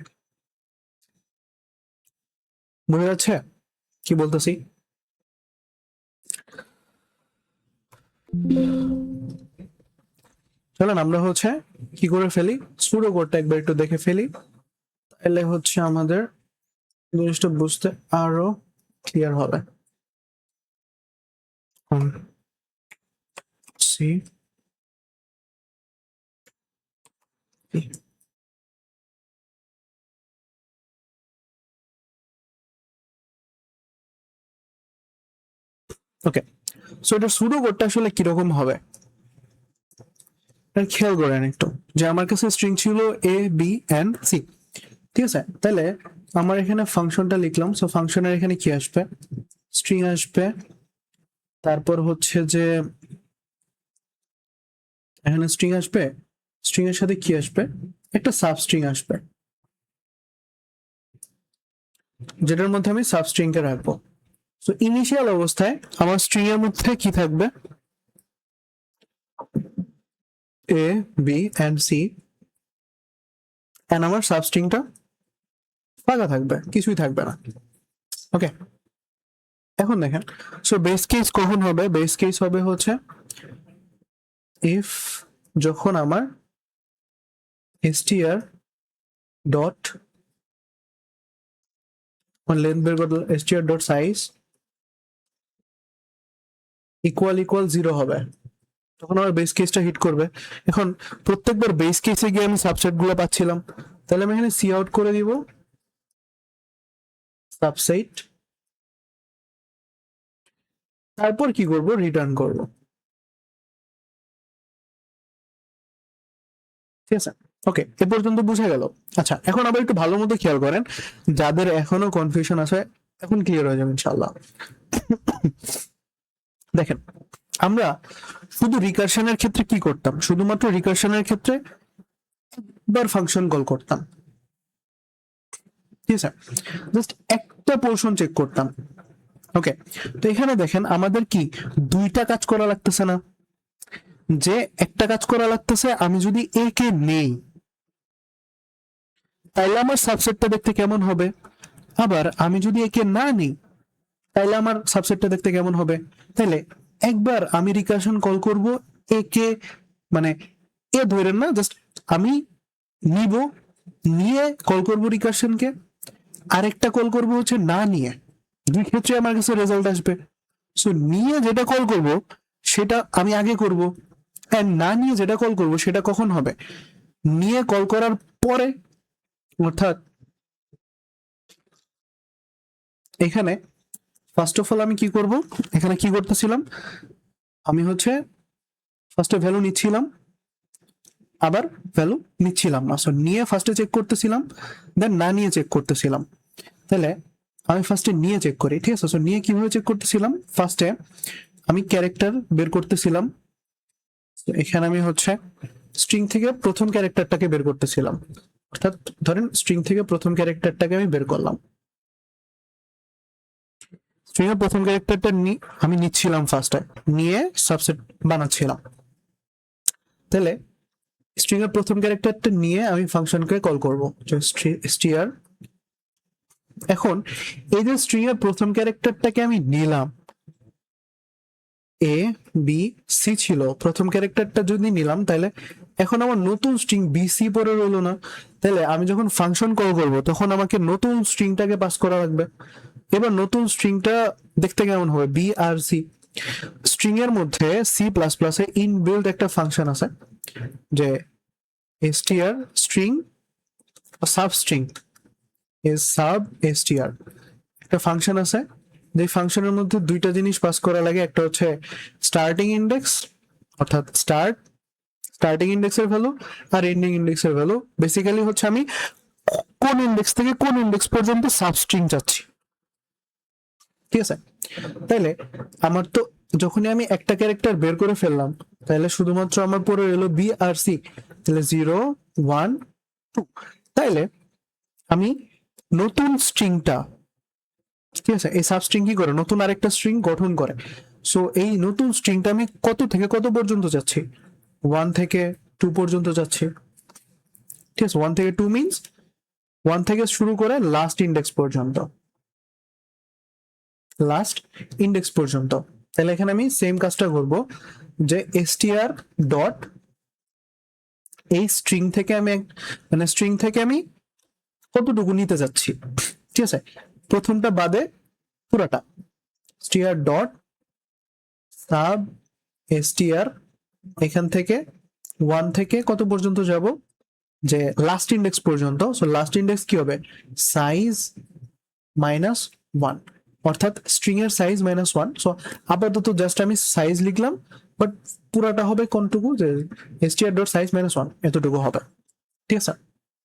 বোঝা যাচ্ছে কি বলতেছি? চলেন আমরা হচ্ছে কি করে ফেলি, সুডো কোডটা একবার একটু দেখে ফেলি, তাহলে হচ্ছে আমাদের জিনিসটা বুঝতে আরো ক্লিয়ার হবে। সি ওকে, সো এটা সুডো কোডটা আসলে কিরকম হবে খেয়াল করেন একটু, যে আমার কাছে স্ট্রিং ছিল এ বি এন্ড সি। ঠিক আছে, তাহলে আমার এখানে ফাংশনটা লিখলাম। সো ফাংশনের এখানে কি আসবে, স্ট্রিং আসবে, তারপর হচ্ছে যে এখানে স্ট্রিং আসবে, স্ট্রিং এর সাথে কি আসবে, একটা সাবস্ট্রিং আসবে, যেটার মধ্যে আমি সাবস্ট্রিং কে রাখবো। সো ইনিশিয়াল অবস্থায় আমার স্ট্রিং এর মধ্যে কি থাকবে, A B and see, and আমার সাবস্ট্রিংটা ফাঁকা থাকবে, কিছুই থাকবে না। ওকে, এখন দেখেন, সো বেস কেস কখন হবে, বেস কেস হবে হচ্ছে ইফ যখন আমার str ডট লেন্থ বের করতে str ডট সাইজ ইকুয়াল 0 হবে, তখন আমার বেস কেসটা হিট করবে। এখন প্রত্যেকবার বেস কেসে গিয়ে আমি সাবসেট গুলো পাচ্ছিলাম, তাহলে আমি এখানে সি আউট করে দিব সাবসেট, তারপর কি করব, রিটার্ন করব। ঠিক আছে, ওকে, এ পর্যন্ত বুঝা গেল। আচ্ছা, এখন আবার একটু ভালো মতো খেয়াল করেন, যাদের এখনো কনফিউশন আছে এখন ক্লিয়ার হয়ে যাবে ইনশাআল্লাহ। দেখেন, আমরা শুধু রিকারশনের ক্ষেত্রে কি করতাম, শুধুমাত্র রিকারশনের ক্ষেত্রে একবার ফাংশন কল করতাম। ঠিক আছে, জাস্ট একটা পোর্শন চেক করতাম। ওকে, তো এখানে দেখেন আমাদের কি দুইটা কাজ করা লাগতেছে না, যে একটা কাজ করা লাগতেছে, আমি যদি এ কে নেই তাইলে আমার সাবসেটটা দেখতে কেমন হবে, আবার আমি যদি একে না নিই তাইলে আমার সাবসেটটা দেখতে কেমন হবে। তাইলে একবার আমি রিকারশন কল করব এ কে, মানে এ ধরেন না, জাস্ট আমি নিব, নিয়ে কল করব রিকারশনকে, আরেকটা কল করব হচ্ছে না নিয়ে, দুই ক্ষেত্রে আমার কাছে রেজাল্ট আসবে। সো নিয়ে যেটা কল করব সেটা আমি আগে করব, এন্ড না নিয়ে যেটা কল করব সেটা কখন হবে, নিয়ে কল করার পরে। অর্থাৎ এখানে ফার্স্ট অফ অল আমি কি করব, এখানে কি করতেছিলাম, আমি হচ্ছে ফার্স্টে ভ্যালু নিচ্ছিলাম, আবার ভ্যালু নিচ্ছিলাম না। সো নিয়ে ফার্স্টে চেক করতেছিলাম, দেন না নিয়ে চেক করতেছিলাম। তাহলে আমি ফার্স্টে নিয়ে চেক করি। ঠিক আছে, সো নিয়ে কিভাবে চেক করতেছিলাম, ফার্স্টে আমি ক্যারেক্টার বের করতেছিলাম। এখানে আমি হচ্ছে স্ট্রিং থেকে প্রথম ক্যারেক্টারটাকে বের করতেছিলাম, অর্থাৎ ধরেন স্ট্রিং থেকে প্রথম ক্যারেক্টারটাকে আমি বের করলাম, স্ট্রিং এর প্রথম ক্যারেক্টারটা আমি নিচ্ছিলাম ফার্স্টে, নিয়ে সাবসেট বানাচ্ছিলাম। তাহলে স্ট্রিং এর প্রথম ক্যারেক্টারটা নিয়ে আমি ফাংশনকে কল করব, str। এখন এই যে স্ট্রিং এর প্রথম ক্যারেক্টারটাকে আমি নিলাম, এ বি সি ছিল প্রথম ক্যারেক্টারটা যদি নিলাম, তাহলে এখন আমার নতুন স্ট্রিং বি সি পরে রইলো না। তাহলে আমি যখন ফাংশন কল করব তখন আমাকে নতুন স্ট্রিংটাকে পাস করা লাগবে। এবার নতুন স্ট্রিংটা দেখতে কেমন হবে, বি আর সি। স্ট্রিং এর মধ্যে সি প্লাস প্লাসে ইনবিল্ট একটা ফাংশন আছে যে str string sub string is sub str, একটা ফাংশন আছে যে ফাংশনের মধ্যে দুইটা জিনিস পাস করা লাগে। একটা হচ্ছে স্টার্টিং ইন্ডেক্স অর্থাৎ স্টার্টিং ইন্ডেক্সের ভ্যালু আর এন্ডিং ইন্ডেক্সের ভ্যালু। বেসিক্যালি হচ্ছে আমি কোন ইন্ডেক্স থেকে কোন ইন্ডেক্স পর্যন্ত সাবস্ট্রিং চাচ্ছি, ঠিক আছে। তাইলে আমার তো যখনই আমি একটা ক্যারেক্টার বের করে ফেললাম, তাহলে শুধুমাত্র আমার পরে এলো বি আর সি, তাহলে 0 1 2। তাইলে আমি নতুন স্ট্রিংটা, ঠিক আছে, এই সাবস্ট্রিং কি করে নতুন আরেকটা স্ট্রিং গঠন করে। সো এই নতুন স্ট্রিংটা আমি কত থেকে কত পর্যন্ত যাচ্ছি, 1 থেকে 2 পর্যন্ত যাচ্ছি, ঠিক আছে। 1 থেকে 2 মিনস 1 থেকে শুরু করে লাস্ট ইন্ডেক্স পর্যন্ত, তাহলে এখানে আমি সেম কাজটা করব যে str ডট এই স্ট্রিং থেকে আমি মানে স্ট্রিং থেকে আমি কতটুকু নিতে যাচ্ছি, ঠিক আছে, প্রথমটা বাদে পুরাটা, str ডট সাব str এখান থেকে 1 থেকে কত পর্যন্ত যাব, যে লাস্ট ইন্ডেক্স পর্যন্ত। সো লাস্ট ইন্ডেক্স কি হবে, সাইজ -1, অর্থাৎ স্ট্রিং এর সাইজ -1। সো আপাতত জাস্ট আমি সাইজ লিখলাম, বাট পুরাটা হবে কোনটুকু, যে str ডট সাইজ -1 এতটুকু হবে, ঠিক আছে।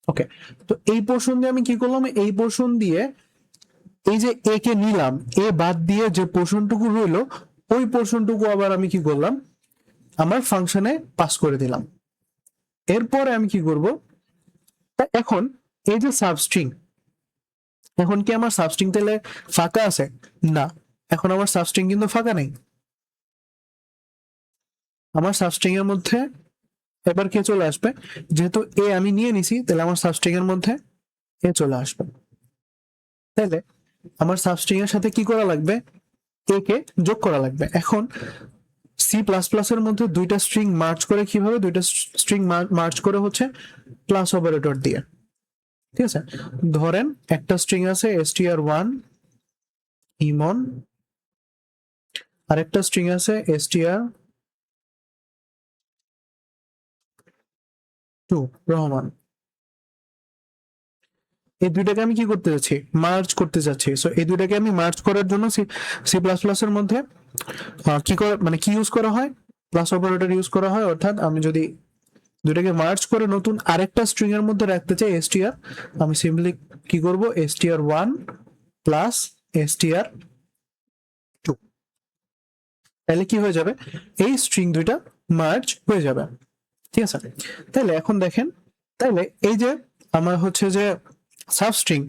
ওকে, তো এই পোর্শন দিয়ে আমি কি করলাম, এই পোর্শন দিয়ে এই যে এ কে নিলাম, এ বাদ দিয়ে যে পোর্শনটুকু রইলো ওই পোর্শনটুকু আবার আমি কি করলাম, আমার ফাংশনে পাস করে দিলাম। এরপরে আমি কি করব, এখন এই যে সাবস্ট্রিং, এখন কি আমার সাবস্ট্রিং তাহলে ফাঁকা আছে? না, এখন আমার সাবস্ট্রিং কিন্তু ফাঁকা নেই। আমার সাবস্ট্রিং এর মধ্যে এবার কে চলে আসবে, যেহেতু এ আমি নিয়ে নিছি, তাহলে আমার সাবস্ট্রিং এর মধ্যে এ চলে আসবে। তাহলে আমার সাবস্ট্রিং এর সাথে কি করা লাগবে, এ কে যোগ করা লাগবে। এখন সি প্লাস প্লাস এর মধ্যে দুইটা স্ট্রিং মার্চ করে কিভাবে, দুইটা স্ট্রিং মার্চ করে হচ্ছে প্লাস অপারেটর দিয়ে, ঠিক আছে। ধরেন একটা স্ট্রিং আছে str1 ইমন, আরেকটা স্ট্রিং আছে str2 রহমান। এই দুইটাকে আমি কি করতে যাচ্ছি, মার্জ করতে যাচ্ছি। সো এই দুইটাকে আমি মার্জ করার জন্য সি প্লাস প্লাস এর মধ্যে কি করে, মানে কি ইউজ করা হয়, প্লাস অপারেটর ইউজ করা হয়। অর্থাৎ আমি যদি দুইটাকে মার্জ করে নতুন আরেকটা স্ট্রিং এর মধ্যে রাখতে চাই str, আমি সিম্পলি কি করব, str1 প্লাস str2, তাহলে কি হয়ে যাবে, এই স্ট্রিং দুইটা মার্জ হয়ে যাবে, ঠিক আছে। তাহলে এখন দেখেন, তাহলে এই যে আমার হচ্ছে যে সাবস্ট্রিং,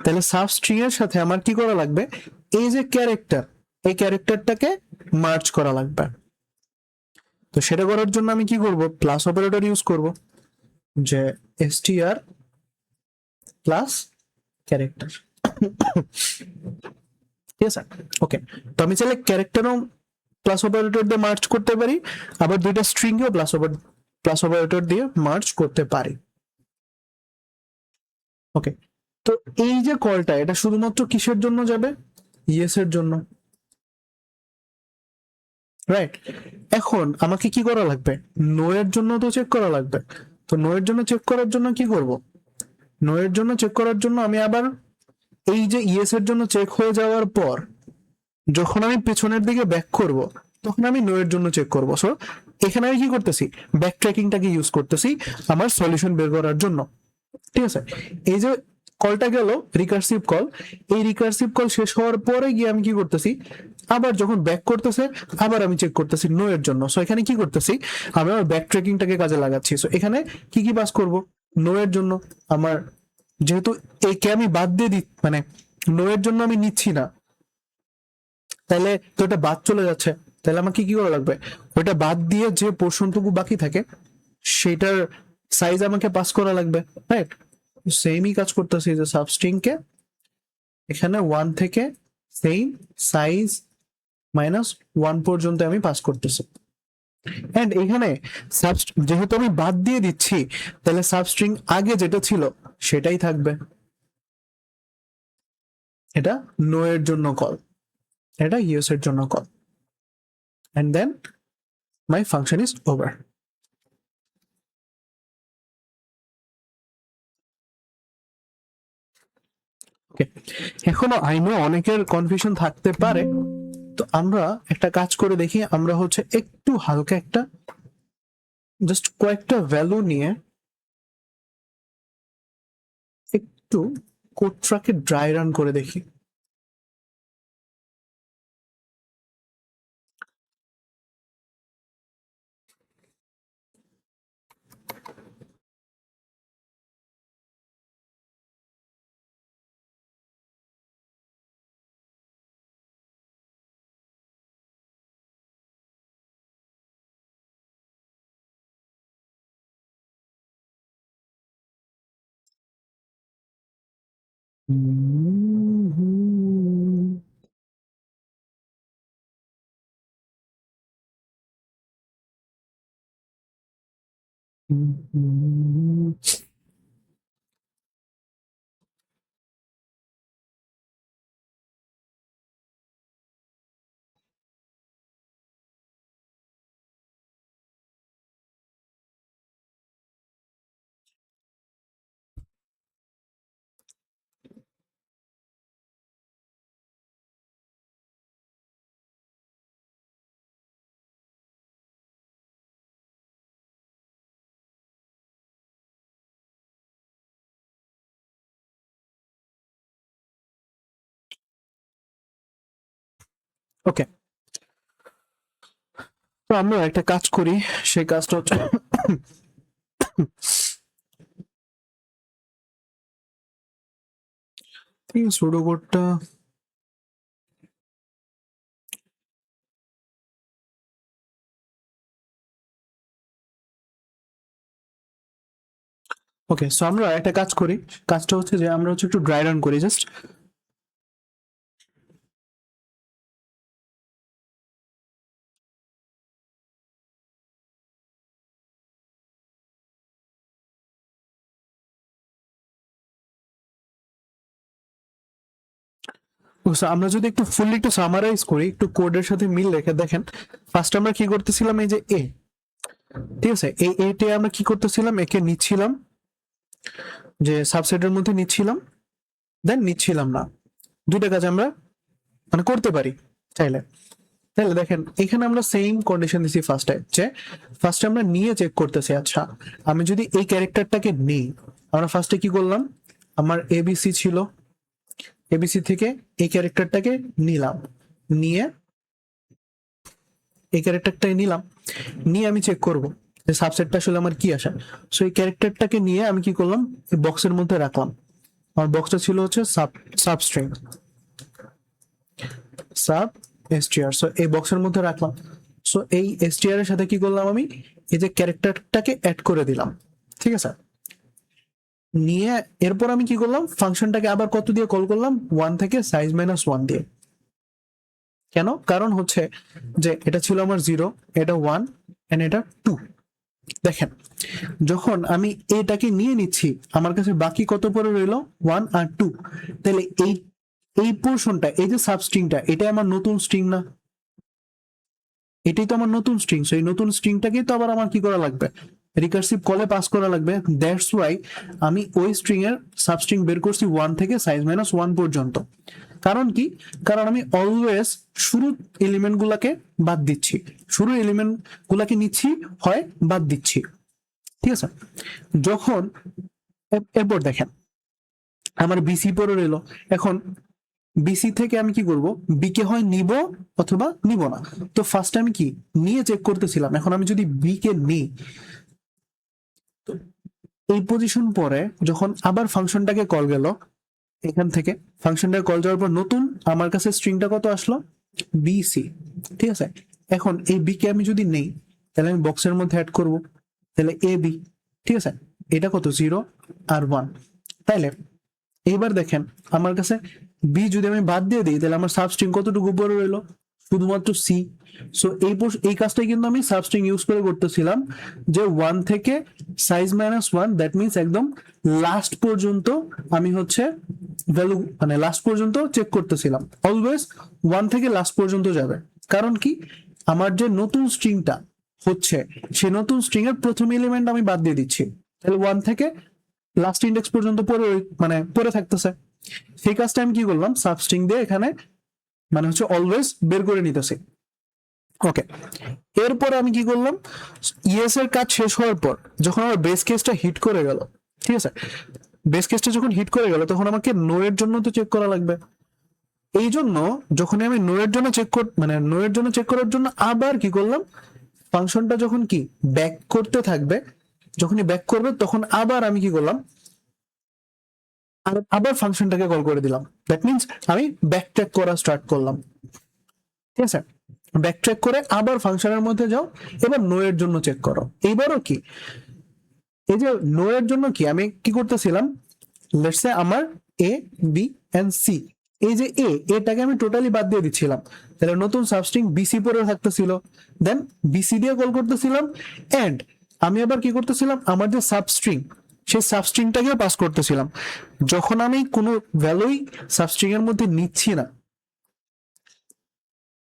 তাহলে সাবস্ট্রিং এর সাথে আমার কি করা লাগবে, এই যে ক্যারেক্টার, এই ক্যারেক্টারটাকে মার্জ করা লাগবে। তো সেটা করার জন্য আমি কি করব, প্লাস অপারেটর ইউজ করব, যে str প্লাস ক্যারেক্টার, ঠিক আছে। ওকে, তো আমি চাইলে ক্যারেক্টারও প্লাস অপারেটর দিয়ে মার্জ করতে পারি, আবার দুইটা স্ট্রিংও প্লাস অপারেটর দিয়ে মার্জ করতে পারি। ওকে, তো এই যে কলটা, এটা শুধুমাত্র কিসের জন্য যাবে, ইয়েস এর জন্য, রাইট। এখন আমাকে কি করা লাগবে, নো এর জন্য তো চেক করা লাগবে। তো নো এর জন্য চেক করার জন্য কি করব, নো এর জন্য চেক করার জন্য আমি আবার এই যে ইয়েস এর জন্য চেক হয়ে যাওয়ার পর যখন আমি পেছনের দিকে ব্যাক করব, তখন আমি নো এর জন্য চেক করব। সো এখানে আমি কি করতেছি, ব্যাক ট্র্যাকিংটাকে ইউজ করতেছি আমার সলিউশন বের করার জন্য, ঠিক আছে। এই যে কলটা গেল রিকার্সিভ কল, এই রিকার্সিভ কল শেষ হওয়ার পরে গিয়ে আমি কি করতেছি, আবার যখন ব্যাক করতেছে আবার আমি চেক করতেছি নো এর জন্য। সো এখানে কি করতেছি, আমি আমার ব্যাক ট্র্যাকিংটাকে কাজে লাগাচ্ছি। সো এখানে কি কি পাস করব, নো এর জন্য আমার, যেহেতু একে আমি বাদ দিয়ে মানে নো এর জন্য আমি নিচ্ছি না, তাহলে তো এটা বাদ চলে যাচ্ছে, তাহলে আমাকে কি করা লাগবে, ওইটা বাদ দিয়ে যে পোর্শনটুকু বাকি থাকে সেটার সাইজ আমাকে পাস করা লাগবে, রাইট? সেমই কাজ করতেছি যে সাবস্ট্রিং কে এখানে 1 থেকে সেম সাইজ -1 পর্যন্ত আমি পাস করতেছি। এন্ড এখানে যেহেতু আমি বাদ দিয়ে দিচ্ছি, তাহলে সাবস্ট্রিং আগে যেটা ছিল সেটাই থাকবে। এটা নো এর জন্য কল, এটা ইয়েস এর জন্য call, and then my function is over. Okay, এখনো আই নো অনেকের কনফিউশন থাকতে পারে, তো আমরা একটা কাজ করে দেখি। আমরা হচ্ছে একটু হালকা একটা জাস্ট কয়েকটা ভ্যালু নিয়ে একটু কোড ট্রাকে ড্রাই রান করে দেখি। ওকে, তো আমরা একটা কাজ করি, সেই কাজটা হচ্ছে সুডো কোডটা ওকে। সো আমরা একটা কাজ করি, কাজটা হচ্ছে যে আমরা হচ্ছে একটু ড্রাই রান করি জাস্ট। আমরা যদি একটু ফুললি একটু সামারাইজ করি, একটু কোডের সাথে মিল রেখে দেখেন, ফার্স্ট আমরা কি করতেছিলাম, এই যে এ, ঠিক আছে, এই এতে আমরা কি করতেছিলাম, একে নিচ্ছিলাম যে সাবসেটের মধ্যে নিচ্ছিলাম, দেন নিচ্ছিলাম না। দুইটা কাজ আমরা মানে করতে পারি চাইলে। তাহলে দেখেন এখানে আমরা সেম কন্ডিশন দিছি ফার্স্টে, যে ফার্স্টে আমরা নিয়ে চেক করতেছি। আচ্ছা, আমি যদি এই ক্যারেক্টারটাকে নিই, আমরা ফার্স্টে কি করলাম, আমার এবিসি ছিল, এবিসি থেকে এই ক্যারেক্টারটাকে নিলাম, নিয়ে এই ক্যারেক্টারটাই নিলাম, নিয়ে আমি চেক করব যে সাবসেটটা আসলে আমার কি আসে। সো এই ক্যারেক্টারটাকে নিয়ে আমি কি করলাম, এই বক্সের মধ্যে রাখলাম। আমার বক্সটা ছিল হচ্ছে সাবস্ট্রিং, সাব এসটিআর। সো এই বক্সের মধ্যে রাখলাম। সো এই এসটিআর এর সাথে কি করলাম, আমি এই যে ক্যারেক্টারটাকে অ্যাড করে দিলাম, ঠিক আছে। নিয়ে এরপর আমি কি করলাম, ফাংশনটাকে আবার কত দিয়ে কল করলাম, 1 থেকে সাইজ -1 দিয়ে। কেন? কারণ হচ্ছে যে এটা ছিল আমার 0, এটা 1 এন্ড এটা 2। দেখেন, যখন আমি এটাকে নিয়ে নিচ্ছি, আমার কাছে বাকি কত পরে রইলো, 1 আর 2। তাহলে এই এই পোর্শনটা, এই যে সাবস্ট্রিংটা, এটা আমার নতুন স্ট্রিং না? এটাই তো আমার নতুন স্ট্রিং। সেই নতুন স্ট্রিংটাকে তো আবার আমার কি করা লাগবে, রিকার্সিভ কলে পাস করা লাগবে। দ্যাটস ওয়াই আমি ওই স্ট্রিং এর সাবস্ট্রিং বের করছি 1 থেকে সাইজ -1 পর্যন্ত। কারণ কি? কারণ আমি অলওয়েজ শুরু এলিমেন্ট গুলাকে বাদ দিচ্ছি, শুরু এলিমেন্ট গুলাকে নিচ্ছি, হয় বাদ দিচ্ছি, ঠিক আছে। যখন এরপর দেখেন আমার বিসি পরে রইলো, এখন বিসি থেকে আমি কি করব, বি কে হয় নিব অথবা নিব না। তো ফার্স্ট আমি কি নিয়ে চেক করতেছিলাম, এখন আমি যদি বি কে নিই, তো এই পজিশন পরে যখন আবার ফাংশনটাকে কল গেল, এখান থেকে ফাংশনটাকে কল যাওয়ার পর নতুন আমার কাছে স্ট্রিংটা কত আসলো, বিসি, ঠিক আছে। এখন এই বি কে আমি যদি নেই, তাহলে আমি বক্সের মধ্যে অ্যাড করব, তাহলে এ বি, ঠিক আছে, এটা কত 0 আর 1। তাইলে এইবার দেখেন আমার কাছে বি যদি আমি বাদ দিয়ে দিই তাহলে আমার সাবস্ট্রিং কতটুকু উপরে রইলো, শুধুমাত্র সি। সো এই কাজটাই কিন্তু আমি সাবস্ট্রিং ইউজ করে করতেছিলাম, যে 1 থেকে সাইজ -1, দ্যাট মিনস একদম লাস্ট পর্যন্ত আমি হচ্ছে ভ্যালু মানে লাস্ট পর্যন্ত চেক করতেছিলাম। অলওয়েজ 1 থেকে লাস্ট পর্যন্ত যাবে, কারণ কি আমার যে নতুন স্ট্রিংটা হচ্ছে সেই নতুন স্ট্রিং এর প্রথম এলিমেন্ট আমি বাদ দিয়ে দিচ্ছি, তাহলে 1 থেকে লাস্ট ইন্ডেক্স পর্যন্ত পরে মানে পরে থাকতেছে। সেই কাজটা আমি কি করলাম, সাবস্ট্রিং দিয়ে এখানে মানে হচ্ছে অলওয়েজ বের করে নিতেছি। ওকে, এরপরে আমি কি করলাম, ইএস এর কাজ শেষ হওয়ার পর যখন আমার বেস কেসটা হিট করে গেল, ঠিক আছে, বেস কেসটা যখন হিট করে গেল তখন আমাকে নো এর জন্য তো চেক করা লাগবে। এই জন্য যখন আমি নো এর জন্য চেক করার জন্য আবার কি করলাম, ফাংশনটা যখন কি ব্যাক করতে থাকবে, যখনই ব্যাক করবে তখন আবার আমি কি করলাম, আবার ফাংশনটাকে কল করে দিলাম। দ্যাট মিনস আমি ব্যাক ট্র্যাক করা স্টার্ট করলাম। ঠিক আছে, ব্যাক ট্র্যাক করে আবার ফাংশনের মধ্যে যাও, এবার নো এর জন্য চেক করো। এইবারও কি এই যে নো এর জন্য কি আমি কি করতেছিলাম, লেটস সে আমার এ বি এন্ড সি, এই যে এটাকে আমি টোটালি বাদ দিয়ে দিচ্ছিলাম, তাহলে নতুন সাবস্ট্রিং বিসি পরে থাকতেছিল, দেন বিসি দিয়ে কল করতেছিলাম, এন্ড আমি আবার কি করতেছিলাম, আমার যে সাবস্ট্রিং সেই সাবস্ট্রিংটাকে পাস করতেছিলাম। যখন আমি কোনো ভ্যালুই সাবস্ট্রিং এর মধ্যে নিচ্ছি না,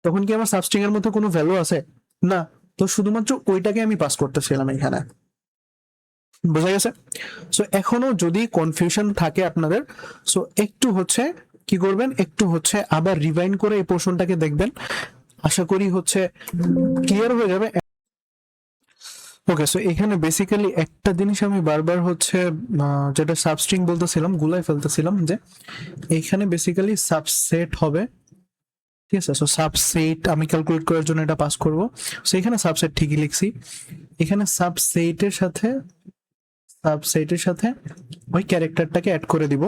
তখন কি আমার সাবস্ট্রিং এর মধ্যে কোনো ভ্যালু আছে না, তো শুধুমাত্র ওইটাকে আমি পাস করতেছিলাম এখানে। বোঝা গেছে? সো এখনো যদি কনফিউশন থাকে আপনাদের, সো একটু হচ্ছে কি করবেন, একটু হচ্ছে আবার রিভাইন্ড করে এই পোর্শনটাকে দেখবেন, আশা করি হচ্ছে ক্লিয়ার হয়ে যাবে। ওকে, সো এখানে বেসিক্যালি একটা জিনিস আমি বারবার হচ্ছে যেটা সাবস্ট্রিং বলতেছিলাম গুলাই ফেলতেছিলাম, যে এখানে বেসিক্যালি সাবসেট হবে। ঠিক আছে, সো সাবসেট আমি ক্যালকুলেট করার জন্য এটা পাস করব। সো এখানে সাবসেট ঠিকই লিখছি, এখানে সাবসেটের সাথে ওই ক্যারেক্টারটাকে অ্যাড করে দিব।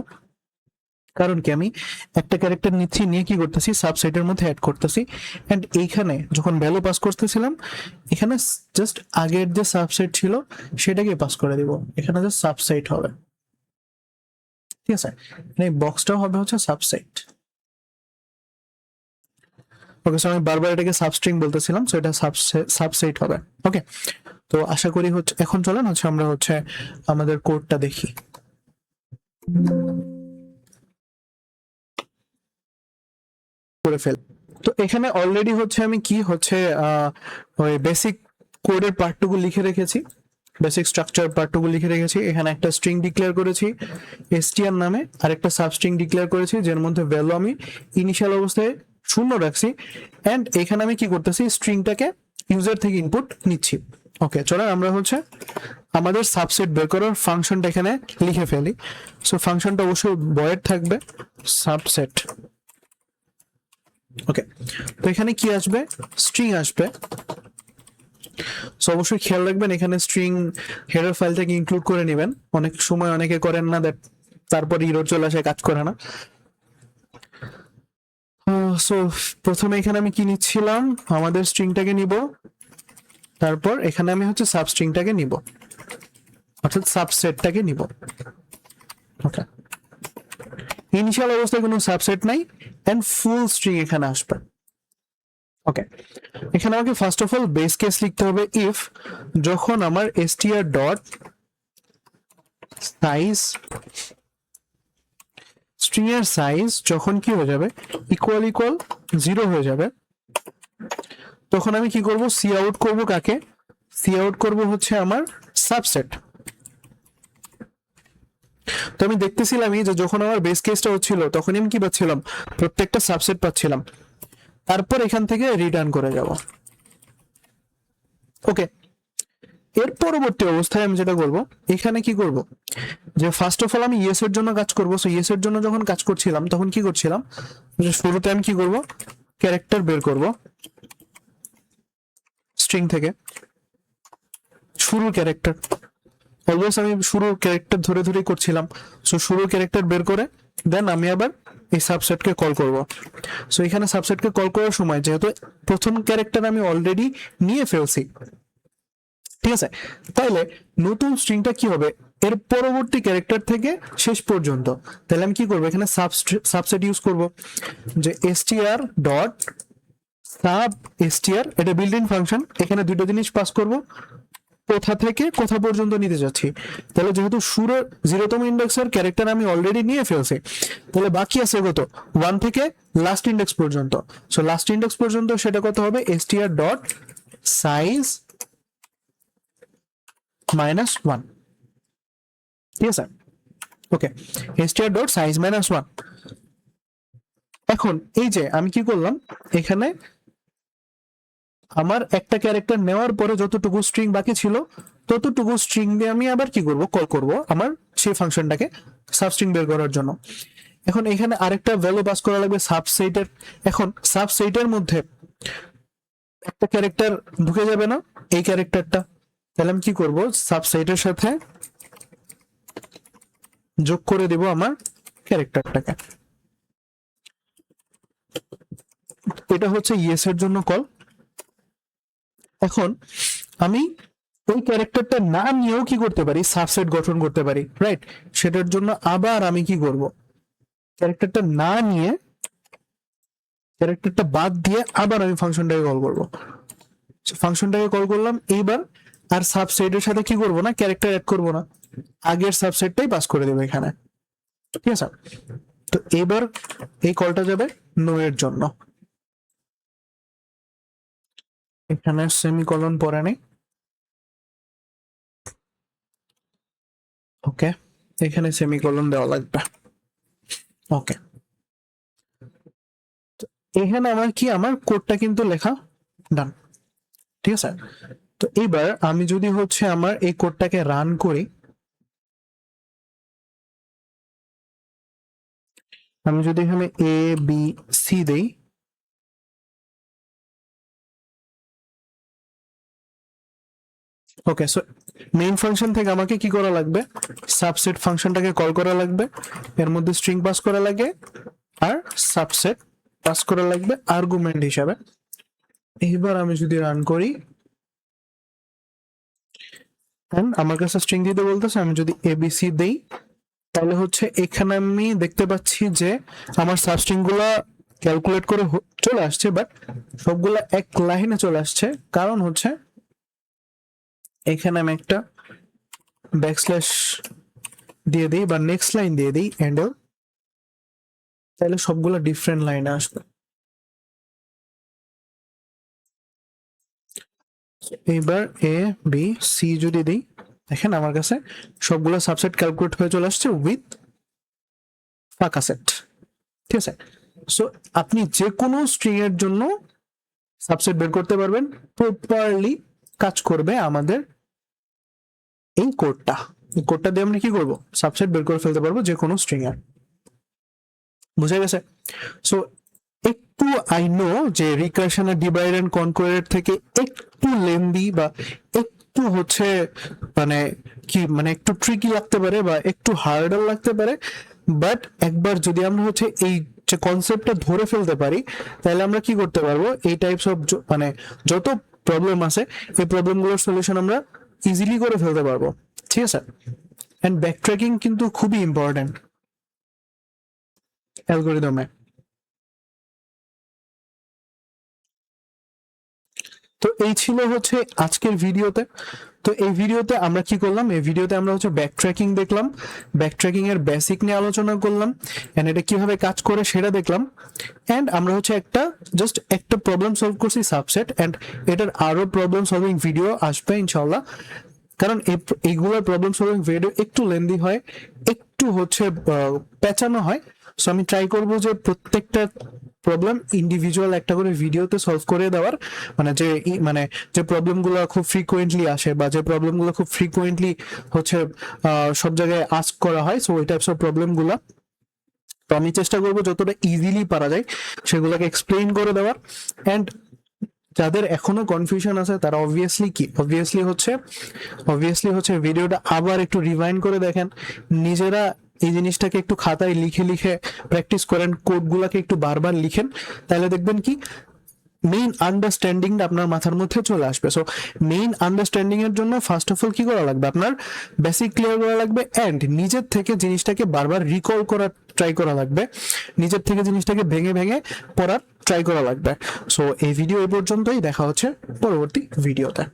কারণ কি আমি একটা ক্যারেক্টার নিচ্ছি, নিয়ে কি করতেছি সাবসেটের মধ্যে অ্যাড করতেছি, এন্ড এইখানে যখন ভ্যালু পাস করতেছিলাম এখানে জাস্ট আগের যে সাবসেট ছিল সেটাকে পাস করে দিব, এখানে জাস্ট সাবসেট হবে। ঠিক আছে, এই বক্সটাও হবে হচ্ছে সাবসেট। ওকে, সো আমি বারবার এটাকে সাবস্ট্রিং বলতেছিলাম, সো এটা সাবসেট হবে। ওকে, তো আশা করি হচ্ছে এখন চলেন হচ্ছে আমরা হচ্ছে আমাদের কোডটা দেখি। করে ফেল। তো এখানে অলরেডি হচ্ছে আমি কি হচ্ছে ওই বেসিক কোডের পার্টটুকু লিখে রেখেছি, বেসিক স্ট্রাকচার পার্টটুকু লিখে রেখেছি। এখানে একটা স্ট্রিং ডিক্লেয়ার করেছি str নামে, আর একটা সাবস্ট্রিং ডিক্লেয়ার করেছি যার মধ্যে ভ্যালু আমি ইনিশিয়াল অবস্থায় 0 রাখছি, এন্ড এখানে আমি কি করতেছি স্ট্রিংটাকে ইউজার থেকে ইনপুট নিচ্ছি। ওকে, চলো আমরা হচ্ছে আমাদের সাবসেট বের করার ফাংশনটা এখানে লিখে ফেলি। সো ফাংশনটা অবশ্যই ভয়েড থাকবে সাবসেট। ওকে, তো এখানে কি আসবে, স্ট্রিং আসবে। সো অবশ্যই খেয়াল রাখবেন এখানে স্ট্রিং হেডার ফাইলটাকে ইনক্লুড করে নেবেন, অনেক সময় অনেকে করেন না, দ্যাট তারপর ইরর চলে আসে, কাজ করে না। সো প্রথমে এখানে আমি কি নিচ্ছিলাম, আমাদের স্ট্রিংটাকে নিব, তারপর এখানে আমি হচ্ছে সাবস্ট্রিংটাকে নিব, অর্থাৎ সাবসেটটাকে নিব। ওকে, ইনিশিয়াল অবস্থায় কোনো সাবসেট নাই, এন্ড ফুল স্ট্রিং এখানে আসবে। ওকে, এখানে আমাকে first of all base case লিখতে হবে, ইফ যখন আমার str ডট সাইজ স্ট্রিং এর সাইজ যখন কি হয়ে যাবে ইকুয়াল 0 হয়ে যাবে, তখন আমি কি করব, সি আউট করব। কাকে সি আউট করব, হচ্ছে আমার সাবসেট। তো আমি দেখতেছিলাম যে যখন আমার বেস কেসটা হচ্ছিল তখন আমি কি পাচ্ছিলাম, প্রত্যেকটা সাবসেট পাচ্ছিলাম, তারপর এখান থেকে রিটার্ন করে যাব। ওকে, এর পরবর্তী অবস্থায় আমি যেটা করব, এখানে কি করব, যে ফার্স্ট অফ অল আমি ইয়েস এর জন্য কাজ করব। সো ইয়েস এর জন্য যখন কাজ করছিলাম তখন কি করছিলাম, যে শুরুতে আমি কি করব, ক্যারেক্টার বের করব স্ট্রিং থেকে, শুরুর ক্যারেক্টার। অলওয়েজ আমি শুরুর ক্যারেক্টার ধরে ধরেই করছিলাম। সো শুরুর ক্যারেক্টার বের করে দেন আমি আবার এই সাবসেটকে কল করব। সো এখানে সাবসেটকে কল করার সময় যেহেতু প্রথম ক্যারেক্টার আমি অলরেডি নিয়ে ফেলছি, ঠিক আছে, তাহলে নতুন স্ট্রিংটা কি হবে, এর পরবর্তী ক্যারেক্টার থেকে শেষ পর্যন্ত। তাহলে আমি কি করবো, এখানে সাবসেট ইউজ করব, যে str ডট সাব str, এটা বিল্ট ইন ফাংশন, এখানে দুটো জিনিস পাস করব, কোথা থেকে কোথা পর্যন্ত নিতে যাচ্ছি। তাহলে যেহেতু শুরুর 0তম ইন্ডেক্সের ক্যারেক্টার আমি অলরেডি নিয়ে ফেলছি, তাহলে বাকি আছে কত, 1 থেকে লাস্ট ইন্ডেক্স পর্যন্ত। সো লাস্ট ইন্ডেক্স পর্যন্ত সেটা কত হবে, str ডট সাইজ -1, ঠিক আছে, ওকে, str ডট সাইজ -1। এখন এই যে আমি কি করলাম, এখানে আমার একটা ক্যারেক্টার নেওয়ার পরে যতটুকু স্ট্রিং বাকি ছিল ততটুকু স্ট্রিং দিয়ে আমি আবার কি করব, কল করব আমার সেই ফাংশনটাকে সাবস্ট্রিং বের করার জন্য। এখন এখানে আরেকটা ভ্যালু পাস করা লাগবে সাবসেটের। এখন সাবসেটের মধ্যে একটা ক্যারেক্টার ঢুকে যাবে না, এই ক্যারেক্টারটা, তাহলে আমি কি করব, সাবসেটের সাথে যোগ করে দেব আমার ক্যারেক্টারটাকে। এটা হচ্ছে ইয়েস এর জন্য কল। এখন আমি ওই ক্যারেক্টারটা না নিয়েও কি করতে পারি, সাবসেট গঠন করতে পারি, রাইট? সেটার জন্য আবার আমি কি করব, ক্যারেক্টারটা না নিয়ে ক্যারেক্টারটা বাদ দিয়ে আবার আমি ফাংশনটাকে কল করব। ফাংশনটাকে কল করলাম, এইবার আর সাবসেটের সাথে কি করব না, ক্যারেক্টার অ্যাড করব না, আগের সাবসেটটাই পাস করে দেবো এখানে, ঠিক আছে। তো এবার এই কলটা যাবে নো এর জন্য, এখানে সেমিকলন পরে নেই, ওকে, এখানে সেমিকলন দেওয়া লাগবে, ওকে। এখানে আমার কি, আমার কোডটা কিন্তু লেখা ডান, ঠিক আছে। তো এইবার আমি যদি হচ্ছে আমার এই কোডটাকে রান করি, আমি যদি এখানে এ বি সি দেই, ওকে, সো মেইন ফাংশন থেকে আমাকে কি করা লাগবে, সাবসেট ফাংশনটাকে কল করা লাগবে, এর মধ্যে স্ট্রিং পাস করা লাগে আর সাবসেট পাস করা লাগবে আর্গুমেন্ট হিসাবে। এইবার আমি যদি রান করি, আমার কাছে স্ট্রিং দিতে বলতেছে, আমি যদি এবিসি দেই, তাহলে হচ্ছে এখানে আমি দেখতে পাচ্ছি যে আমার সাবস্ট্রিং গুলা ক্যালকুলেট করে চলে আসছে, বাট সবগুলা এক লাইনে চলে আসছে, কারণ হচ্ছে এখানে আমি একটা ব্যাকস্ল্যাশ দিয়ে দিই বা নেক্সট লাইন দিয়ে দিই এন্ডেল, তাহলে সবগুলা ডিফারেন্ট লাইনে আসবে। এইবার এ বি সি যদি দিই, দেখেন আমার কাছে সবগুলো সাবসেট ক্যালকুলেট হয়ে চলে আসছে উইথ ফাঁকা সেট, ঠিক আছে। সো আপনি যে কোনো স্ট্রিং এর জন্য সাবসেট বের করতে পারবেন, প্রপারলি কাজ করবে আমাদের এই কোডটা। এই কোডটা দিয়ে আমরা কি করব, সাবসেট বের করে ফেলতে পারবো যে কোনো স্ট্রিং এর, বুঝা গেছে? সো একটু আই নো যে রিকারশন আর ডিভাইড এন্ড কনকোয়ার থেকে একটু লেন্দি বা একটু হচ্ছে মানে কি মানে একটু ট্রিকি লাগতে পারে বা একটু হার্ডার লাগতে পারে, বাট একবার যদি আমরা হচ্ছে এই যে কনসেপ্টটা ধরে ফেলতে পারি, তাহলে আমরা কি করতে পারবো, এই টাইপস অফ মানে যত প্রবলেম আছে এই প্রবলেমগুলোর সলিউশন আমরা ইজিলি করে ফেলতে পারবো, ঠিক আছে। এন্ড ব্যাকট্র্যাকিং কিন্তু খুবই ইম্পর্টেন্ট অ্যালগরিদমে। তো এই ছিল হচ্ছে আজকের ভিডিওতে। তো এই ভিডিওতে আমরা কি করলাম, এই ভিডিওতে আমরা হচ্ছে ব্যাকট্র্যাকিং দেখলাম, ব্যাকট্র্যাকিং এর বেসিক নিয়ে আলোচনা করলাম, এন্ড এটা কিভাবে কাজ করে সেটা দেখলাম, এন্ড আমরা হচ্ছে জাস্ট একটা প্রবলেম সলভ করছি সাবসেট, এন্ড এটার আরো প্রবলেম সলভিং ভিডিও আসবে ইনশাআল্লাহ, কারণ এইগুলোর প্রবলেম সলভিং ভিডিও একটু লেন্দি হয়, একটু হচ্ছে পেঁচানো হয়। সো আমি ট্রাই করবো যে প্রত্যেকটা প্রবলেম ইন্ডিভিজুয়াল একটা করে ভিডিওতে সলভ করে দেওয়ার, মানে যে প্রবলেমগুলো খুব ফ্রিকোয়েন্টলি আসে বা যে প্রবলেমগুলো খুব ফ্রিকোয়েন্টলি হচ্ছে সব জায়গায় আস্ক করা হয়, সো ওই টাইপস অফ প্রবলেমগুলো তো আমি চেষ্টা করবো যতটা ইজিলি পারা যায় সেগুলোকে এক্সপ্লেইন করে দেওয়ার। এন্ড যাদের এখনো কনফিউশন আছে তারা অবভিয়াসলি হচ্ছে ভিডিওটা আবার একটু রিভাইন্ড করে দেখেন, নিজেরা এই জিনিসটাকে একটু খাতায় লিখে লিখে প্র্যাকটিস করেন, কোডগুলোকে একটু বারবার লিখেন, তাহলে দেখবেন কি মেইন আন্ডারস্ট্যান্ডিংটা আপনার মাথার মধ্যে চলে আসবে। সো মেইন আন্ডারস্ট্যান্ডিং এর জন্য ফার্স্ট অফ অল কি করা লাগবে, আপনার বেসিক ক্লিয়ার করা লাগবে অ্যান্ড নিজের থেকে জিনিসটাকে বারবার রিকল করার ট্রাই করা লাগবে, নিজের থেকে জিনিসটাকে ভেঙে ভেঙে পড়ার ট্রাই করা লাগবে। সো এই ভিডিও এই পর্যন্তই, দেখা হচ্ছে পরবর্তী ভিডিওতে।